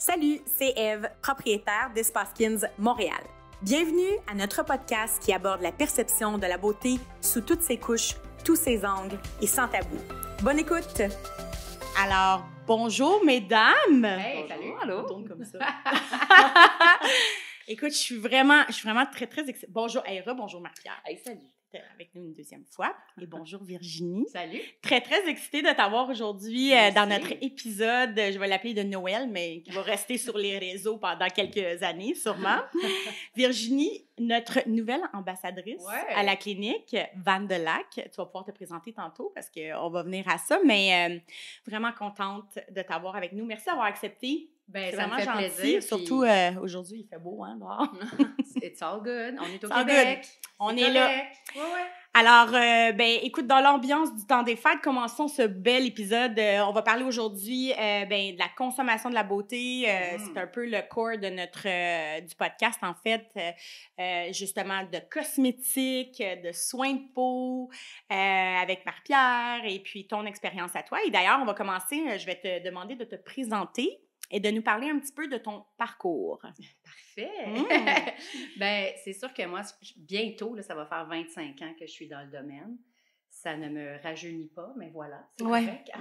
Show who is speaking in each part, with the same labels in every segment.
Speaker 1: Salut, c'est Eve, propriétaire d'Espace Skins Montréal. Bienvenue à notre podcast qui aborde la perception de la beauté sous toutes ses couches, tous ses angles et sans tabou. Bonne écoute! Alors, bonjour mesdames!
Speaker 2: Hey,
Speaker 1: bonjour.
Speaker 2: salut!
Speaker 1: Allô? On tourne comme ça. Écoute, je suis vraiment très, très excitée. Bonjour Aira, bonjour Marie-Pierre.
Speaker 2: Hey, salut!
Speaker 1: Avec nous une deuxième fois. Et bonjour Virginie.
Speaker 2: Salut!
Speaker 1: Très, très excitée de t'avoir aujourd'hui dans notre épisode, je vais l'appeler de Noël, mais qui va rester sur les réseaux pendant quelques années, sûrement. Virginie, notre nouvelle ambassadrice à la clinique Van de Lac. Tu vas pouvoir te présenter tantôt parce qu'on va venir à ça, mais vraiment contente de t'avoir avec nous. Merci d'avoir accepté.
Speaker 2: Ben,
Speaker 1: c'est
Speaker 2: ça
Speaker 1: vraiment
Speaker 2: me fait
Speaker 1: gentil.
Speaker 2: plaisir.
Speaker 1: Surtout aujourd'hui, il fait beau, hein, dehors.
Speaker 2: It's all good. On est au
Speaker 1: It's all
Speaker 2: Québec.
Speaker 1: good. On est là.
Speaker 2: Ouais.
Speaker 1: Alors, ben, écoute, dans l'ambiance du temps des fêtes, commençons ce bel épisode. On va parler aujourd'hui ben, de la consommation de la beauté. C'est un peu le core de notre du podcast, en fait. Justement, de cosmétiques, de soins de peau, avec Marie-Pierre et puis ton expérience à toi. Et d'ailleurs, on va commencer, je vais te demander de te présenter et de nous parler un petit peu de ton parcours.
Speaker 2: Parfait! Ben, c'est sûr que moi, bientôt, là, ça va faire 25 ans que je suis dans le domaine. Ça ne me rajeunit pas, mais voilà, c'est correct.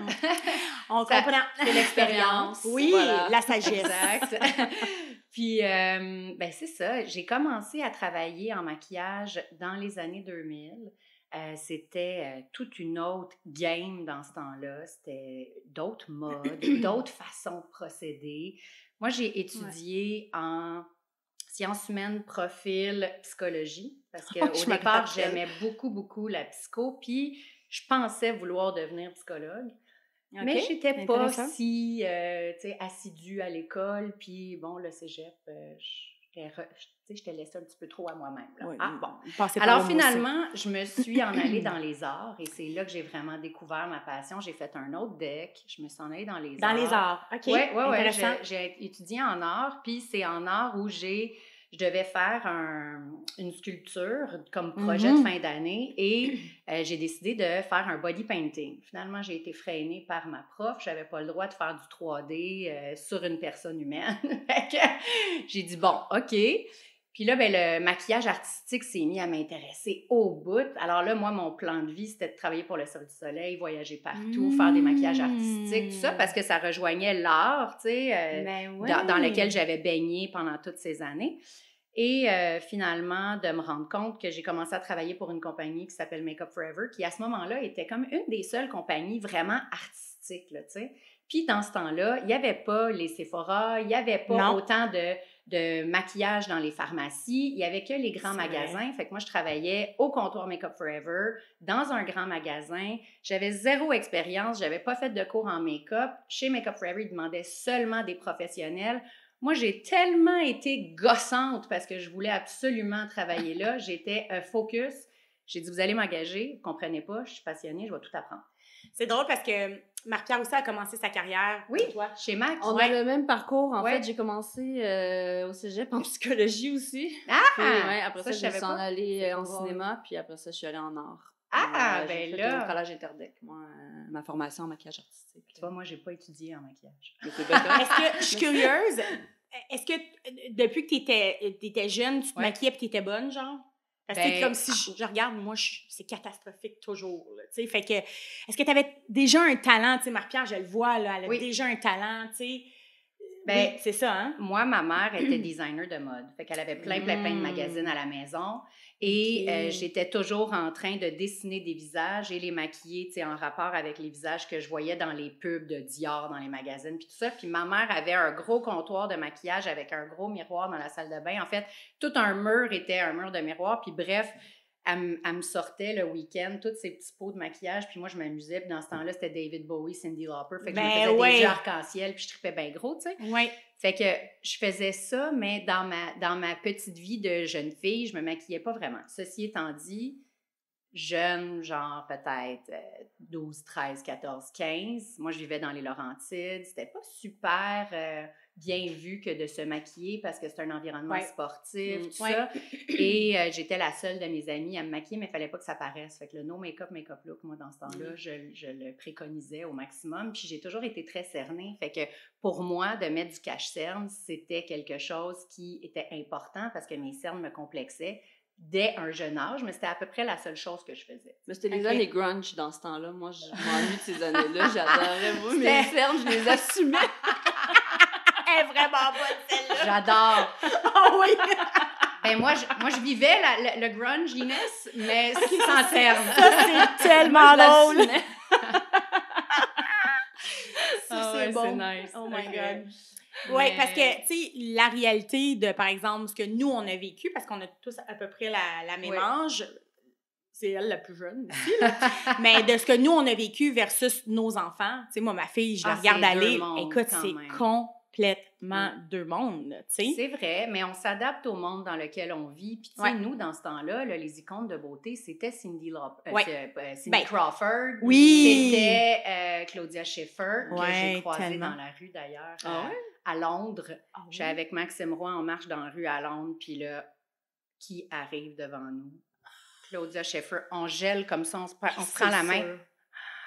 Speaker 1: On comprend.
Speaker 2: C'est l'expérience.
Speaker 1: Oui, voilà. La sagesse.
Speaker 2: Exact. Puis, ben, c'est ça. J'ai commencé à travailler en maquillage dans les années 2000. C'était toute une autre game dans ce temps-là. C'était d'autres modes, d'autres façons de procéder. Moi, j'ai étudié en sciences humaines, profil, psychologie, parce qu'au départ, j'aimais beaucoup la psycho, puis je pensais vouloir devenir psychologue. Okay, mais je n'étais pas si assidue à l'école, puis bon, le cégep, je t'ai laissé un petit peu trop à moi-même.
Speaker 1: Oui,
Speaker 2: bon. Alors finalement, je me suis en allée dans les arts et c'est là que j'ai vraiment découvert ma passion. J'ai fait un autre deck, je me suis en allée dans les arts.
Speaker 1: Dans les arts, OK.
Speaker 2: Oui. J'ai étudié en arts, puis c'est en arts où je devais faire une sculpture comme projet de fin d'année et j'ai décidé de faire un body painting. Finalement, j'ai été freinée par ma prof. Je n'avais pas le droit de faire du 3D sur une personne humaine. J'ai dit, bon, OK. Puis là, ben, le maquillage artistique s'est mis à m'intéresser au bout. Alors là, moi, mon plan de vie, c'était de travailler pour le Cirque du Soleil, voyager partout, faire des maquillages artistiques, tout ça, parce que ça rejoignait l'art, tu sais, dans lequel j'avais baigné pendant toutes ces années. Et finalement, de me rendre compte que j'ai commencé à travailler pour une compagnie qui s'appelle Make Up Forever, qui à ce moment-là était comme une des seules compagnies vraiment artistiques, là, tu sais. Puis dans ce temps-là, il n'y avait pas les Sephora, il n'y avait pas autant de maquillage dans les pharmacies, il n'y avait que les grands magasins. Fait que moi, je travaillais au comptoir Make Up Forever, dans un grand magasin. J'avais zéro expérience, je n'avais pas fait de cours en make-up. Chez Make Up Forever, ils demandaient seulement des professionnels. Moi, j'ai tellement été gossante parce que je voulais absolument travailler là. J'étais focus. J'ai dit, vous allez m'engager, vous ne comprenez pas, je suis passionnée, je vais tout apprendre.
Speaker 1: C'est drôle parce que Marie-Pierre aussi a commencé sa carrière.
Speaker 2: Oui, toi, chez Mac.
Speaker 3: On a le même parcours. En fait, j'ai commencé au cégep en psychologie aussi.
Speaker 2: Ah!
Speaker 3: Puis, après ça, je suis en allée en cinéma, puis après ça, je suis allée en art.
Speaker 2: Ben
Speaker 3: j'ai
Speaker 2: là!
Speaker 3: Fait au collège Interdec, moi, ma formation en maquillage artistique.
Speaker 2: Tu vois, moi, j'ai pas étudié en maquillage.
Speaker 1: Est-ce que, je suis curieuse, est-ce que depuis que t'étais jeune, tu te maquillais et t'étais bonne, genre? Parce que c'est comme si je regarde, moi, c'est catastrophique toujours, tu sais. Fait que, est-ce que tu avais déjà un talent, tu sais, Marie-Pierre, je le vois, là, elle a déjà un talent, tu sais.
Speaker 2: Ben,
Speaker 1: c'est ça, hein?
Speaker 2: Moi, ma mère était designer de mode. Fait qu'elle avait plein de magazines à la maison. Et j'étais toujours en train de dessiner des visages et les maquiller, tu sais, en rapport avec les visages que je voyais dans les pubs de Dior, dans les magazines, puis tout ça. Puis ma mère avait un gros comptoir de maquillage avec un gros miroir dans la salle de bain. En fait, tout un mur était un mur de miroir. Puis bref, elle me sortait le week-end tous ces petits pots de maquillage, puis moi, je m'amusais. Puis dans ce temps-là, c'était David Bowie, Cyndi Lauper. Fait que je me faisais des yeux arc-en-ciel, puis je tripais bien gros, tu sais.
Speaker 1: Oui.
Speaker 2: Fait que je faisais ça, mais dans ma petite vie de jeune fille, je me maquillais pas vraiment. Ceci étant dit, jeune, genre peut-être 12, 13, 14, 15. Moi, je vivais dans les Laurentides. C'était pas super bien vu que de se maquiller parce que c'est un environnement sportif, tout
Speaker 1: Ouais.
Speaker 2: ça. Et j'étais la seule de mes amies à me maquiller, mais il fallait pas que ça paraisse. Fait que le no make-up, make-up look, moi, dans ce temps-là, je le préconisais au maximum. Puis j'ai toujours été très cernée. Fait que pour moi, de mettre du cache-cerne, c'était quelque chose qui était important parce que mes cernes me complexaient dès un jeune âge, mais c'était à peu près la seule chose que je faisais.
Speaker 3: Mais c'était les années grunge dans ce temps-là. Moi, je m'ennuie de ces années-là. J'adorais, moi, mes cernes, je les assumais.
Speaker 1: Elle est vraiment bonne, celle-là.
Speaker 2: J'adore.
Speaker 1: Ah oui!
Speaker 2: Ben moi, je vivais le grunginess, mais sans terme.
Speaker 1: Ça, c'est tellement drôle. Ça,
Speaker 2: ouais,
Speaker 1: c'est bon.
Speaker 2: c'est nice.
Speaker 1: Oh my
Speaker 2: Ok.
Speaker 1: God. Oui, parce que, tu sais, la réalité de, par exemple, ce que nous, on a vécu, parce qu'on a tous à peu près la même âge, c'est elle la plus jeune aussi, là. Mais de ce que nous, on a vécu versus nos enfants, tu sais, moi, ma fille, je la regarde
Speaker 2: c'est
Speaker 1: aller,
Speaker 2: deux mondes,
Speaker 1: écoute,
Speaker 2: quand
Speaker 1: c'est
Speaker 2: même.
Speaker 1: complètement deux mondes, tu sais.
Speaker 2: C'est vrai, mais on s'adapte au monde dans lequel on vit. Puis, tu sais, nous, dans ce temps-là, là, les icônes de beauté, c'était Cindy Crawford.
Speaker 1: Oui.
Speaker 2: C'était Claudia Schiffer, que j'ai croisée
Speaker 1: tellement.
Speaker 2: dans la rue, d'ailleurs,
Speaker 3: Ah ouais?
Speaker 2: à Londres.
Speaker 1: Ah oui.
Speaker 2: J'étais avec Maxime Roy en marche dans la rue à Londres. Puis là, qui arrive devant nous? Claudia Schiffer. On gèle comme ça, on se prend la main.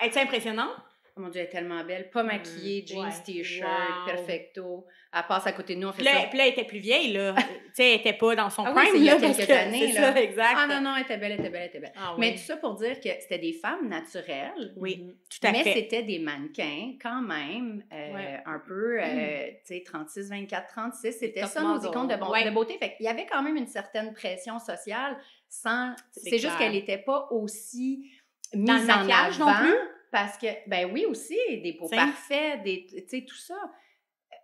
Speaker 1: Es-tu impressionnante?
Speaker 2: Oh mon Dieu, elle est tellement belle. Pas maquillée, jeans,
Speaker 1: ouais.
Speaker 2: t-shirt,
Speaker 1: Wow.
Speaker 2: perfecto. Elle passe à côté de nous, on fait
Speaker 1: Puis là,
Speaker 2: ça.
Speaker 1: elle était plus vieille, là. Tu sais, elle était pas dans son
Speaker 2: Ah oui,
Speaker 1: prime,
Speaker 2: c'est il y a
Speaker 1: là, parce
Speaker 2: quelques
Speaker 1: que-
Speaker 2: années,
Speaker 1: c'est
Speaker 2: là.
Speaker 1: ça, exact.
Speaker 2: Ah non, elle était belle.
Speaker 1: Ah oui.
Speaker 2: Mais tout ça pour dire que c'était des femmes naturelles.
Speaker 1: Oui, tout à
Speaker 2: Mais
Speaker 1: fait.
Speaker 2: c'était des mannequins, quand même, un peu, tu sais, 36, 24, 36. C'était
Speaker 3: top
Speaker 2: ça, nos
Speaker 3: model.
Speaker 2: icônes de
Speaker 1: Ouais.
Speaker 2: beauté. Fait qu'il y avait quand même une certaine pression sociale sans...
Speaker 1: C'est
Speaker 2: C'est juste
Speaker 1: clair.
Speaker 2: qu'elle n'était pas aussi
Speaker 1: Dans
Speaker 2: mise
Speaker 1: le
Speaker 2: en
Speaker 1: maquillage
Speaker 2: avant.
Speaker 1: non plus?
Speaker 2: Parce que, ben oui, aussi, des peaux
Speaker 1: T'sais.
Speaker 2: parfaites, tu sais, tout ça.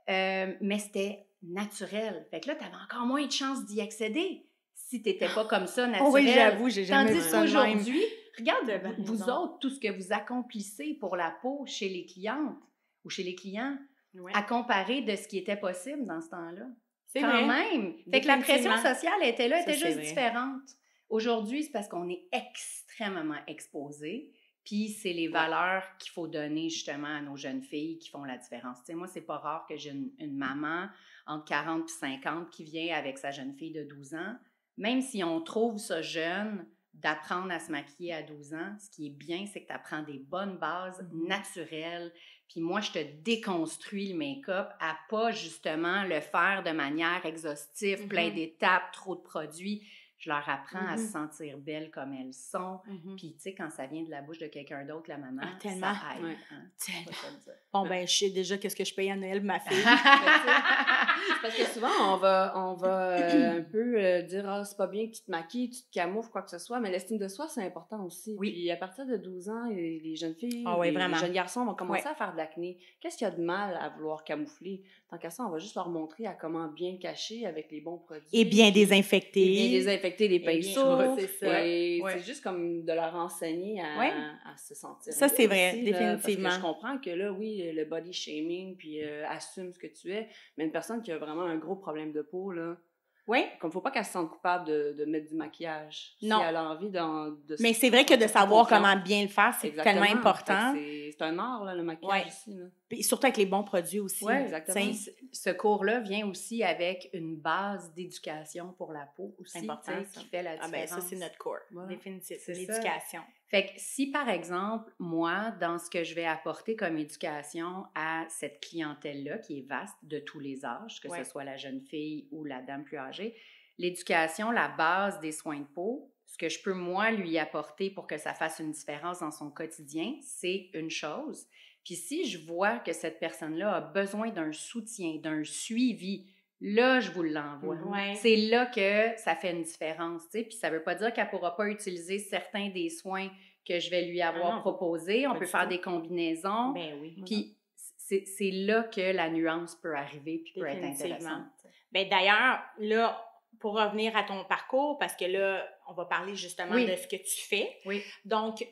Speaker 2: Mais c'était naturel. Fait que là, tu avais encore moins de chances d'y accéder si tu n'étais pas comme ça, naturel.
Speaker 1: Oh oui, j'avoue, j'ai jamais
Speaker 2: Tandis
Speaker 1: vu ça de même.
Speaker 2: qu'aujourd'hui, regarde,
Speaker 1: T'as bien
Speaker 2: vous
Speaker 1: raison.
Speaker 2: autres, tout ce que vous accomplissez pour la peau chez les clientes ou chez les clients,
Speaker 1: Ouais.
Speaker 2: à comparer de ce qui était possible dans ce temps-là.
Speaker 1: C'est
Speaker 2: Quand
Speaker 1: vrai.
Speaker 2: même. Fait que la pression
Speaker 1: Définitivement.
Speaker 2: sociale était là,
Speaker 1: Ça,
Speaker 2: était
Speaker 1: c'est
Speaker 2: juste
Speaker 1: vrai.
Speaker 2: différente. Aujourd'hui, c'est parce qu'on est extrêmement exposé. Puis c'est les valeurs qu'il faut donner justement à nos jeunes filles qui font la différence. Tu sais, moi, c'est pas rare que j'ai une maman entre 40 et 50 qui vient avec sa jeune fille de 12 ans. Même si on trouve ça jeune d'apprendre à se maquiller à 12 ans, ce qui est bien, c'est que tu apprends des bonnes bases naturelles. Puis moi, je te déconstruis le make-up à pas justement le faire de manière exhaustive, plein d'étapes, trop de produits. Je leur apprends à se sentir belles comme elles sont. Puis, tu sais, quand ça vient de la bouche de quelqu'un d'autre, la maman,
Speaker 1: tellement.
Speaker 2: ça aide.
Speaker 3: Ouais.
Speaker 2: Hein?
Speaker 1: Tellement.
Speaker 2: On va te le dire.
Speaker 1: Bon, ben, je sais déjà qu'est-ce que je paye à Noël pour ma fille.
Speaker 3: C'est parce que souvent, on va un peu dire « Ah, c'est pas bien que tu te maquilles, tu te camoufles, quoi que ce soit », mais l'estime de soi, c'est important aussi.
Speaker 2: Oui.
Speaker 3: Puis à partir de 12 ans, les jeunes filles,
Speaker 1: Ah oui,
Speaker 3: les
Speaker 1: vraiment.
Speaker 3: jeunes garçons vont commencer à faire de l'acné. Qu'est-ce qu'il y a de mal à vouloir camoufler? Tant qu'à ça, on va juste leur montrer à comment bien cacher avec les bons produits.
Speaker 1: Et bien désinfecter.
Speaker 3: Et bien désinfecter les pinceaux.
Speaker 1: c'est ça.
Speaker 3: Et
Speaker 1: Ouais.
Speaker 3: c'est juste comme de leur enseigner à se sentir
Speaker 1: Ça,
Speaker 3: mieux
Speaker 1: c'est vrai,
Speaker 3: aussi, là,
Speaker 1: définitivement.
Speaker 3: parce que je comprends que là, oui, le body shaming, puis assume ce que tu es, mais une personne qui a vraiment un gros problème de peau, là,
Speaker 1: Oui.
Speaker 3: comme faut pas qu'elle se sente coupable de mettre du maquillage.
Speaker 1: Non.
Speaker 3: Si elle a envie de
Speaker 1: Mais c'est vrai que de savoir comment bien le faire, c'est
Speaker 3: Exactement.
Speaker 1: tellement important.
Speaker 3: Fait que c'est un art, là, le maquillage
Speaker 1: Ouais.
Speaker 3: aussi. Là.
Speaker 1: Puis surtout avec les bons produits aussi.
Speaker 3: Ouais, exactement.
Speaker 1: T'sais,
Speaker 2: Ce cours-là vient aussi avec une base d'éducation pour la peau aussi,
Speaker 1: C'est important,
Speaker 2: tu sais,
Speaker 1: ça.
Speaker 2: qui fait la
Speaker 1: Ah
Speaker 2: différence.
Speaker 1: ben ça, c'est notre core.
Speaker 3: Voilà.
Speaker 1: Définitivement.
Speaker 2: C'est
Speaker 1: L'éducation.
Speaker 2: Fait que si, par exemple, moi, dans ce que je vais apporter comme éducation à cette clientèle-là, qui est vaste de tous les âges, que
Speaker 1: Ouais.
Speaker 2: ce soit la jeune fille ou la dame plus âgée, l'éducation, la base des soins de peau, ce que je peux, moi, lui apporter pour que ça fasse une différence dans son quotidien, c'est une chose. Puis si je vois que cette personne-là a besoin d'un soutien, d'un suivi, là, je vous l'envoie.
Speaker 1: Ouais.
Speaker 2: C'est là que ça fait une différence, tu sais. Puis ça veut pas dire qu'elle pourra pas utiliser certains des soins que je vais lui avoir
Speaker 1: non.
Speaker 2: proposés. On
Speaker 1: Pas
Speaker 2: peut
Speaker 1: du
Speaker 2: faire
Speaker 1: tout.
Speaker 2: des combinaisons.
Speaker 1: Ben oui.
Speaker 2: Puis c'est là que la nuance peut arriver puis peut être
Speaker 1: Définitivement.
Speaker 2: intéressante.
Speaker 1: Ben d'ailleurs, là, pour revenir à ton parcours, parce que là, on va parler justement
Speaker 2: Oui.
Speaker 1: de ce que tu fais.
Speaker 2: Oui.
Speaker 1: Donc,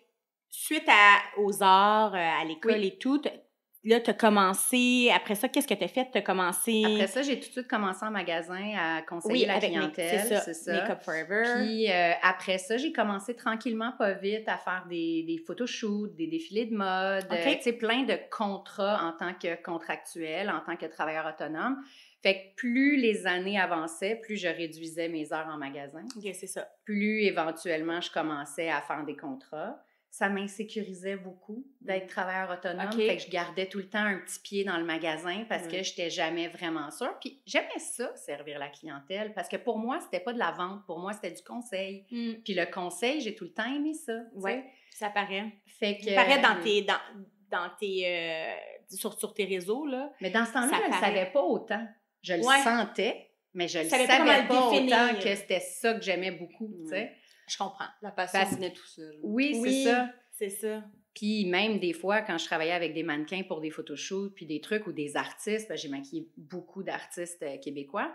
Speaker 1: suite aux arts, à l'école
Speaker 2: Oui.
Speaker 1: et tout, là, tu as commencé, après ça, qu'est-ce que tu as fait? Tu as commencé...
Speaker 2: Après ça, j'ai tout de suite commencé en magasin à conseiller la clientèle.
Speaker 1: C'est ça. Make-up Forever.
Speaker 2: Puis après ça, j'ai commencé tranquillement, pas vite, à faire des photoshoots, des défilés de mode, tu sais, plein de contrats en tant que contractuel, en tant que travailleur autonome. Fait que plus les années avançaient, plus je réduisais mes heures en magasin.
Speaker 1: OK, c'est ça.
Speaker 2: Plus éventuellement, je commençais à faire des contrats. Ça m'insécurisait beaucoup d'être travailleur autonome.
Speaker 1: OK.
Speaker 2: Fait que je gardais tout le temps un petit pied dans le magasin parce que je n'étais jamais vraiment sûre. Puis j'aimais ça, servir la clientèle, parce que pour moi, c'était pas de la vente. Pour moi, c'était du conseil. Puis le conseil, j'ai tout le temps aimé ça.
Speaker 1: Oui, ça paraît.
Speaker 2: Fait que,
Speaker 1: ça paraît sur tes réseaux, là.
Speaker 2: Mais dans ce temps-là, je ne le savais pas autant. Je le sentais, mais je ne savais pas autant que c'était ça que j'aimais beaucoup, tu sais.
Speaker 1: Je comprends.
Speaker 3: La passion venait tout seul.
Speaker 2: Oui, c'est ça.
Speaker 1: C'est ça.
Speaker 2: Puis même des fois, quand je travaillais avec des mannequins pour des photoshoots, puis des trucs ou des artistes, j'ai maquillé beaucoup d'artistes québécois,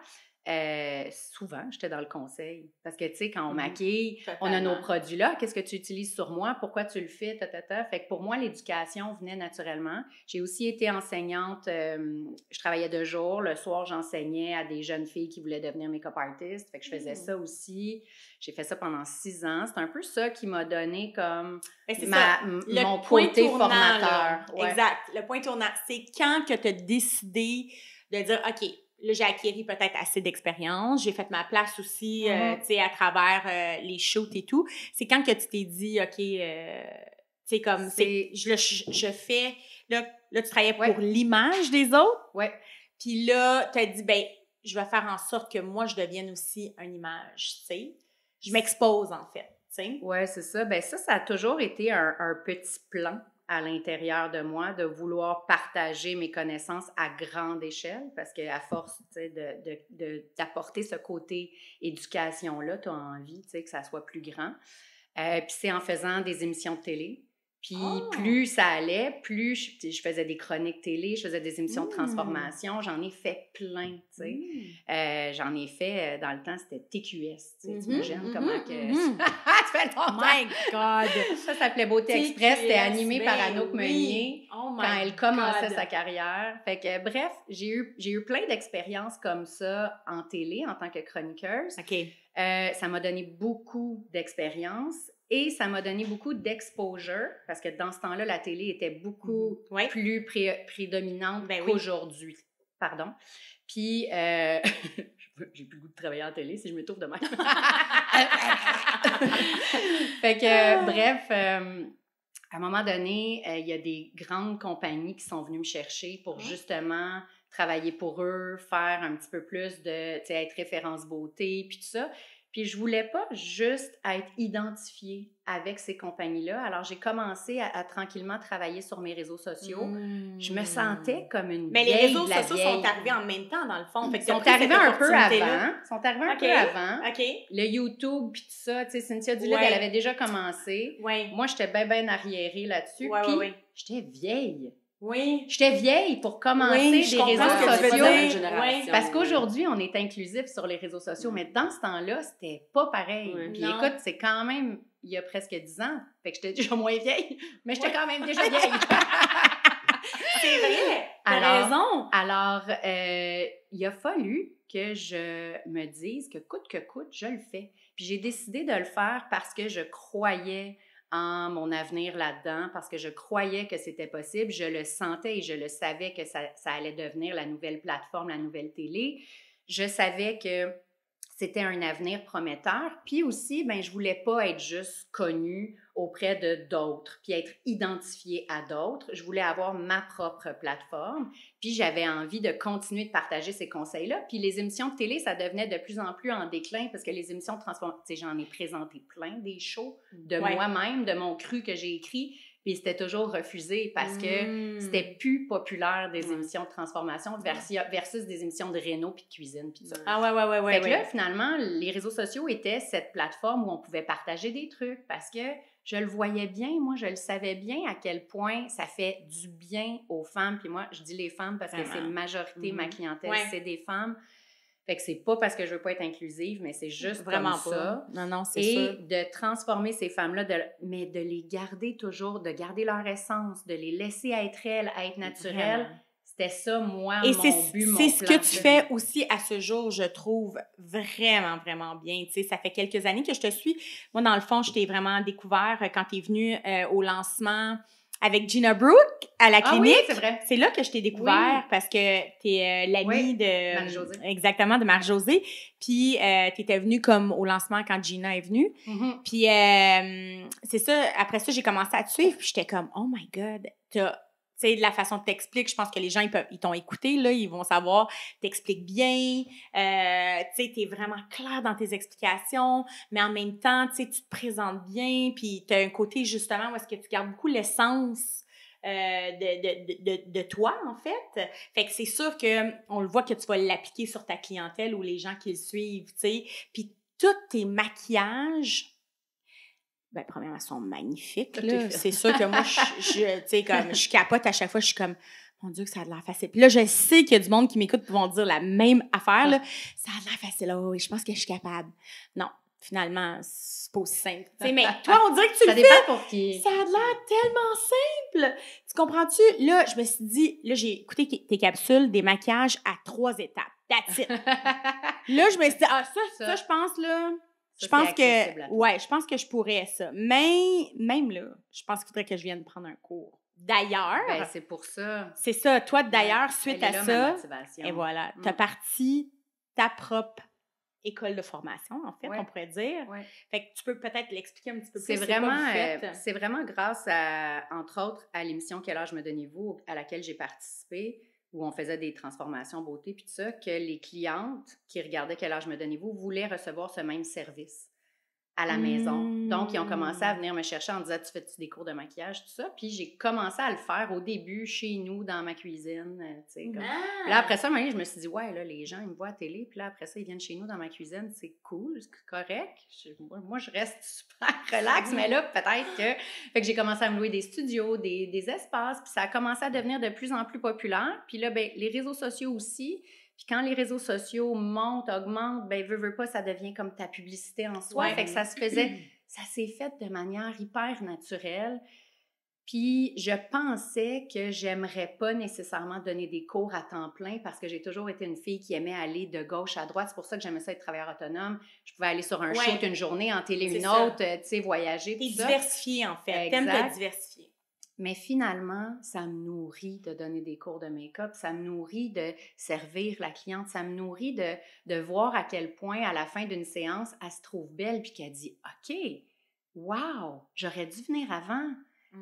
Speaker 2: souvent, j'étais dans le conseil. Parce que, tu sais, quand on maquille, on a nos produits là, qu'est-ce que tu utilises sur moi, pourquoi tu le fais, Fait que pour moi, l'éducation venait naturellement. J'ai aussi été enseignante, je travaillais de jour, le soir, j'enseignais à des jeunes filles qui voulaient devenir make-up artistes, fait que je faisais ça aussi. J'ai fait ça pendant 6 ans. C'est un peu ça qui m'a donné comme mon côté formateur.
Speaker 1: Ouais. Exact. Le point tournant, c'est quand que tu as décidé de dire, OK, là, j'ai acquis peut-être assez d'expérience. J'ai fait ma place aussi, tu sais, à travers les shoots et tout. C'est quand que tu t'es dit, OK, tu sais, comme, je fais... Là, tu travaillais pour l'image des autres.
Speaker 2: Oui.
Speaker 1: Puis là, tu as dit, ben je vais faire en sorte que moi, je devienne aussi une image, tu sais. Je m'expose, en fait, tu sais.
Speaker 2: Oui, c'est ça. Ben ça a toujours été un petit plan à l'intérieur de moi, de vouloir partager mes connaissances à grande échelle, parce qu'à force d'apporter ce côté éducation-là, tu as envie que ça soit plus grand. Puis c'est en faisant des émissions de télé. Puis plus ça allait, plus je faisais des chroniques télé, je faisais des émissions de transformation. J'en ai fait plein, tu sais. J'en ai fait, dans le temps, c'était TQS, tu sais. T'imagines comment que... Tu fais ton
Speaker 1: My God!
Speaker 2: Ça s'appelait Beauté Express. C'était animé par Anouk Meunier quand elle commençait sa carrière. Fait que, bref, j'ai eu plein d'expériences comme ça en télé, en tant que chroniqueuse.
Speaker 1: OK.
Speaker 2: Ça m'a donné beaucoup d'expérience. Et ça m'a donné beaucoup d'exposure, parce que dans ce temps-là, la télé était beaucoup plus prédominante qu'aujourd'hui. Pardon. Puis, j'ai plus le goût de travailler en télé si je m'étouffe de même. Fait que, bref, à un moment donné, il y a des grandes compagnies qui sont venues me chercher pour justement travailler pour eux, faire un petit peu plus de, tu sais, être référence beauté, puis tout ça. Puis je voulais pas juste être identifiée avec ces compagnies-là. Alors, j'ai commencé à tranquillement travailler sur mes réseaux sociaux. Je me sentais comme une vieille.
Speaker 1: Mais les réseaux sociaux sont arrivés en même temps, dans le fond. Fait que
Speaker 2: Ils sont arrivés un peu avant.
Speaker 1: OK.
Speaker 2: Le YouTube, puis tout ça. Tu sais, Cynthia Duluth, elle avait déjà commencé.
Speaker 1: Ouais.
Speaker 2: Moi, j'étais bien arriérée là-dessus. Puis, j'étais vieille.
Speaker 1: Oui.
Speaker 2: J'étais vieille pour commencer des réseaux sociaux. Parce qu'aujourd'hui, on est inclusif sur les réseaux sociaux, mais dans ce temps-là, c'était pas pareil. Puis écoute, c'est quand même il y a presque 10 ans. Fait que j'étais déjà moins vieille, mais j'étais quand même déjà vieille.
Speaker 1: C'est vrai. T'as raison.
Speaker 2: Alors, il a fallu que je me dise que coûte, je le fais. Puis j'ai décidé de le faire parce que je croyais en mon avenir là-dedans, parce que je croyais que c'était possible. Je le sentais et je le savais que ça allait devenir la nouvelle plateforme, la nouvelle télé. Je savais que c'était un avenir prometteur. Puis aussi, ben, je voulais pas être juste connue auprès de d'autres, puis être identifiée à d'autres. Je voulais avoir ma propre plateforme. Puis j'avais envie de continuer de partager ces conseils-là. Puis les émissions de télé, ça devenait de plus en plus en déclin parce que les émissions de transformation, tu sais, j'en ai présenté plein des shows de moi-même, de mon cru que j'ai écrit. Puis c'était toujours refusé parce que c'était plus populaire des émissions de transformation versus des émissions de réno puis de cuisine puis ça.
Speaker 1: Ah ouais.
Speaker 2: Fait que là, finalement, les réseaux sociaux étaient cette plateforme où on pouvait partager des trucs parce que je le voyais bien, moi, je le savais bien à quel point ça fait du bien aux femmes. Puis moi, je dis les femmes parce que c'est la majorité de ma clientèle, c'est des femmes. Fait que c'est pas parce que je veux pas être inclusive, mais c'est juste
Speaker 1: Vraiment
Speaker 2: comme
Speaker 1: pas.
Speaker 2: ça.
Speaker 1: Non, c'est
Speaker 2: Et
Speaker 1: sûr.
Speaker 2: de transformer ces femmes-là, mais de les garder toujours, de garder leur essence, de les laisser être elles, être naturelles.
Speaker 1: Vraiment.
Speaker 2: C'était ça, moi,
Speaker 1: Et
Speaker 2: mon but, mon
Speaker 1: c'est ce
Speaker 2: plan.
Speaker 1: que tu fais aussi à ce jour, je trouve vraiment, vraiment bien. Tu sais, ça fait quelques années que je te suis. Moi, dans le fond, je t'ai vraiment découvert quand tu es venue au lancement avec Gina Brooke à la clinique.
Speaker 2: Oui, c'est vrai.
Speaker 1: C'est là que je t'ai découvert
Speaker 2: Oui.
Speaker 1: parce que tu es l'amie de...
Speaker 2: Marie-Josée.
Speaker 1: Exactement, de Marie-Josée. Puis, tu étais venue comme au lancement quand Gina est venue.
Speaker 2: Mm-hmm.
Speaker 1: Puis, c'est ça, après ça, j'ai commencé à te suivre. Puis, j'étais comme, oh my God, tu sais, de la façon que t'expliques, je pense que les gens, ils t'ont écouté, là, ils vont savoir, t'expliques bien, tu sais, t'es vraiment clair dans tes explications, mais en même temps, tu sais, tu te présentes bien, puis t'as un côté, justement, où est-ce que tu gardes beaucoup l'essence de toi, en fait. Fait que c'est sûr qu'on le voit que tu vas l'appliquer sur ta clientèle ou les gens qui le suivent, tu sais. Puis tous tes maquillages... Ben, premièrement, elles sont magnifiques, là. C'est sûr que moi, tu sais, comme, je capote à chaque fois, je suis comme, mon Dieu, que ça a de l'air facile. Puis là, je sais qu'il y a du monde qui m'écoute et vont dire la même affaire, là. Ça a de l'air facile. Oh, oui, je pense que je suis capable. Non, finalement, c'est pas aussi simple. Tu sais, mais toi, on dirait que tu
Speaker 2: ça
Speaker 1: le
Speaker 2: dépend
Speaker 1: fais.
Speaker 2: pour qui.
Speaker 1: Ça a de l'air tellement simple. Tu comprends-tu? Là, je me suis dit, là, j'ai écouté tes capsules des maquillages à 3 étapes. That's it. Là, je me suis dit, ça, je pense, là...
Speaker 2: Ça,
Speaker 1: je pense
Speaker 2: que,
Speaker 1: ouais, je pense que je pourrais ça. Mais, même là, je pense qu'il faudrait que je vienne prendre un cours. D'ailleurs.
Speaker 2: Ben, c'est pour ça.
Speaker 1: C'est ça. Toi, d'ailleurs, suite à ça. Et voilà. Tu as parti ta propre école de formation, en fait, on pourrait dire.
Speaker 2: Ouais.
Speaker 1: Fait que tu peux peut-être l'expliquer un petit peu plus.
Speaker 2: C'est vraiment grâce à, entre autres, à l'émission Quel âge me donnez-vous, à laquelle j'ai participé, où on faisait des transformations beauté, puis tout ça, que les clientes qui regardaient Quel âge me donnez-vous voulaient recevoir ce même service à la maison. Donc, ils ont commencé à venir me chercher en disant « Tu fais-tu des cours de maquillage? » tout ça. Puis j'ai commencé à le faire au début chez nous, dans ma cuisine. Tu sais, comme... Là, après ça, je me suis dit « Ouais, là, les gens, ils me voient à la télé. Puis là, après ça, ils viennent chez nous dans ma cuisine. C'est cool, c'est correct. Moi, je reste super relax. Mais là, peut-être que... » Fait que j'ai commencé à me louer des studios, des espaces. Puis ça a commencé à devenir de plus en plus populaire. Puis là, ben, les réseaux sociaux aussi... Puis quand les réseaux sociaux montent, augmentent, ben veux pas, ça devient comme ta publicité en soi. Fait que ça s'est fait de manière hyper naturelle. Puis je pensais que j'aimerais pas nécessairement donner des cours à temps plein parce que j'ai toujours été une fille qui aimait aller de gauche à droite. C'est pour ça que j'aimais ça être travailleur autonome. Je pouvais aller sur un shoot une journée, en télé une autre, tu sais, voyager, tout ça.
Speaker 1: T'es diversifiée, en fait. T'aimes te diversifier.
Speaker 2: Mais finalement, ça me nourrit de donner des cours de make-up, ça me nourrit de servir la cliente, ça me nourrit de voir à quel point, à la fin d'une séance, elle se trouve belle puis qu'elle dit « OK, wow, j'aurais dû venir avant. »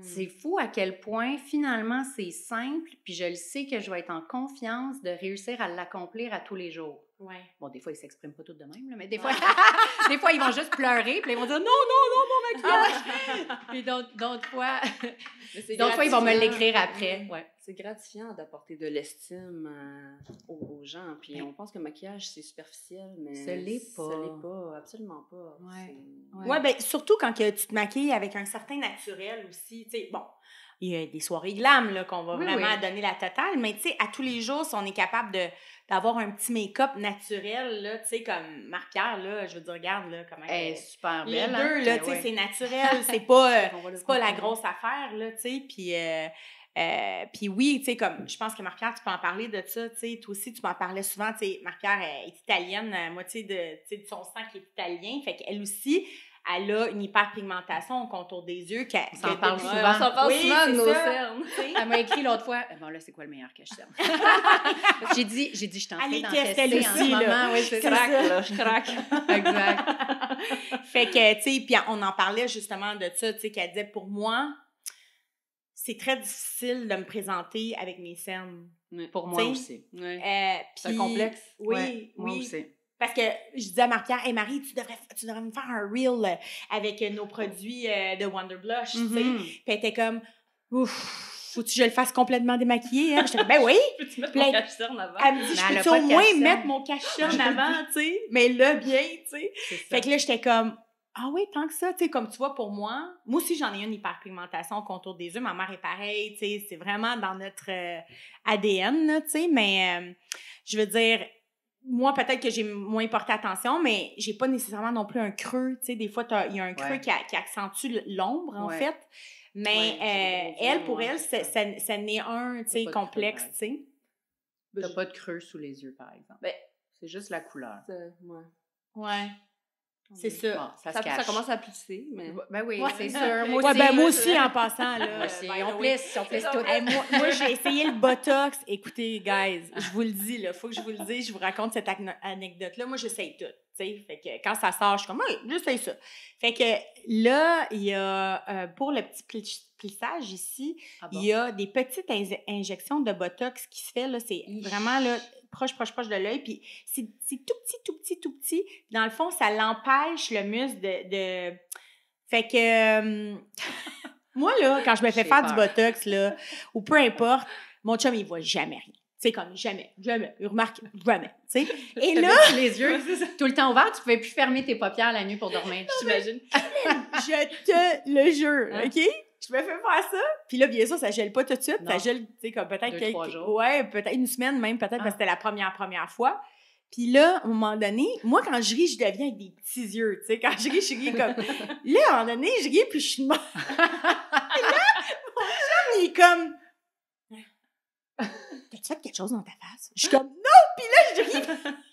Speaker 2: C'est fou à quel point, finalement, c'est simple puis je le sais que je vais être en confiance de réussir à l'accomplir à tous les jours.
Speaker 1: Ouais.
Speaker 2: Bon, des fois, ils ne s'expriment pas tous de même, là, mais des fois, des fois, ils vont juste pleurer, puis ils vont dire « Non, mon maquillage! » Puis d'autres fois, ils vont me l'écrire après. Ouais.
Speaker 3: C'est gratifiant d'apporter de l'estime aux gens. Puis on pense que le maquillage, c'est superficiel, mais
Speaker 2: ce l'est pas.
Speaker 3: Ce l'est pas, absolument pas.
Speaker 1: Ouais, ben surtout quand que tu te maquilles avec un certain naturel aussi. Tu sais, bon, il y a des soirées glam là, qu'on va vraiment donner la totale, mais tu sais, à tous les jours, si on est capable d'avoir un petit make-up naturel, là, tu sais, comme Marie-Pierre, là, je veux dire, regarde, là, comment
Speaker 2: elle est super belle.
Speaker 1: Les deux, là, tu sais, c'est naturel, c'est pas la grosse affaire, là, tu sais, puis oui, tu sais, comme, je pense que Marie-Pierre, tu peux en parler de ça, tu sais, toi aussi, tu m'en parlais souvent, tu sais, Marie-Pierre est italienne, moitié de son sang qui est italien, fait qu'elle aussi, elle a une hyperpigmentation au contour des yeux.
Speaker 2: On s'en parle souvent.
Speaker 3: On s'en parle souvent de nos cernes.
Speaker 2: Elle m'a écrit l'autre fois, bon là, c'est quoi le meilleur cache-cerne? j'ai dit, je t'en fais d'en tester en ce moment. Oui, je craque, là, je craque. Exact.
Speaker 1: Fait que, tu sais, puis on en parlait justement de ça, tu sais, qu'elle disait, pour moi, c'est très difficile de me présenter avec mes cernes.
Speaker 2: Pour moi aussi.
Speaker 3: C'est un complexe.
Speaker 1: Oui,
Speaker 2: moi aussi.
Speaker 1: Parce que je disais à Marie-Pierre, « Hey Marie, tu devrais me faire un reel avec nos produits de Wonder Blush, tu sais. » Puis elle était comme, « Ouf, faut-tu que je le fasse complètement démaquillé? » J'étais comme, « Ben oui! »
Speaker 3: Peux-tu mettre mon cache-cerne avant?
Speaker 1: Elle me dit, « Je peux-tu au moins mettre mon cache-cerne avant, tu sais? Mais là, bien, tu sais. » Fait que là, j'étais comme, « Ah oui, tant que ça, tu sais, comme tu vois, pour moi aussi, j'en ai une hyperpigmentation au contour des yeux. Ma mère est pareille, tu sais, c'est vraiment dans notre ADN, tu sais. Mais je veux dire, moi, peut-être que j'ai moins porté attention, mais j'ai pas nécessairement non plus un creux. Tu sais, des fois, il y a un creux qui accentue l'ombre, en fait. Mais elle, pour elle, ça n'est un, tu sais, complexe, tu sais.
Speaker 2: T'as pas de creux sous les yeux, par exemple. Ben, c'est juste la couleur.
Speaker 1: Ouais. C'est ça.
Speaker 2: Bon, ça
Speaker 3: commence à plisser, mais...
Speaker 2: Ben oui, c'est sûr.
Speaker 1: Moi aussi, en passant, là.
Speaker 2: Moi aussi, on plisse tout.
Speaker 1: Moi, j'ai essayé le Botox. Écoutez, guys, je vous le dis, là, faut que je vous le dise, je vous raconte cette anecdote-là. Moi, j'essaye tout, tu sais. Fait que quand ça sort, je suis comme, oui, j'essaye ça. Fait que là, il y a, pour le petit plissage ici, il y a des petites injections de Botox qui se fait, là. C'est vraiment, là, proche de l'œil, puis c'est tout petit. Dans le fond, ça l'empêche, le muscle, de... Fait que... moi, là, quand je me fais faire du Botox, là, ou peu importe, mon chum, il voit jamais rien. C'est comme jamais. Il remarque jamais, tu sais. Et là...
Speaker 2: les yeux tout le temps ouverts, tu pouvais plus fermer tes paupières la nuit pour dormir, t'imagines?
Speaker 1: Je te le jure, OK? Je me fais faire ça. Puis là, bien sûr, ça gèle pas tout de suite. Non. Ça gèle, tu sais, comme peut-être
Speaker 2: 2-3 jours.
Speaker 1: Ouais, peut-être une semaine même, parce que c'était la première fois. Puis là, à un moment donné, moi, quand je ris, je deviens avec des petits yeux, tu sais. Quand je ris comme... Là, à un moment donné, je ris, puis je suis de mort. Et là, mon chum, il est comme... T'as-tu fait quelque chose dans ta face? Je suis comme, non! Puis là, je ris.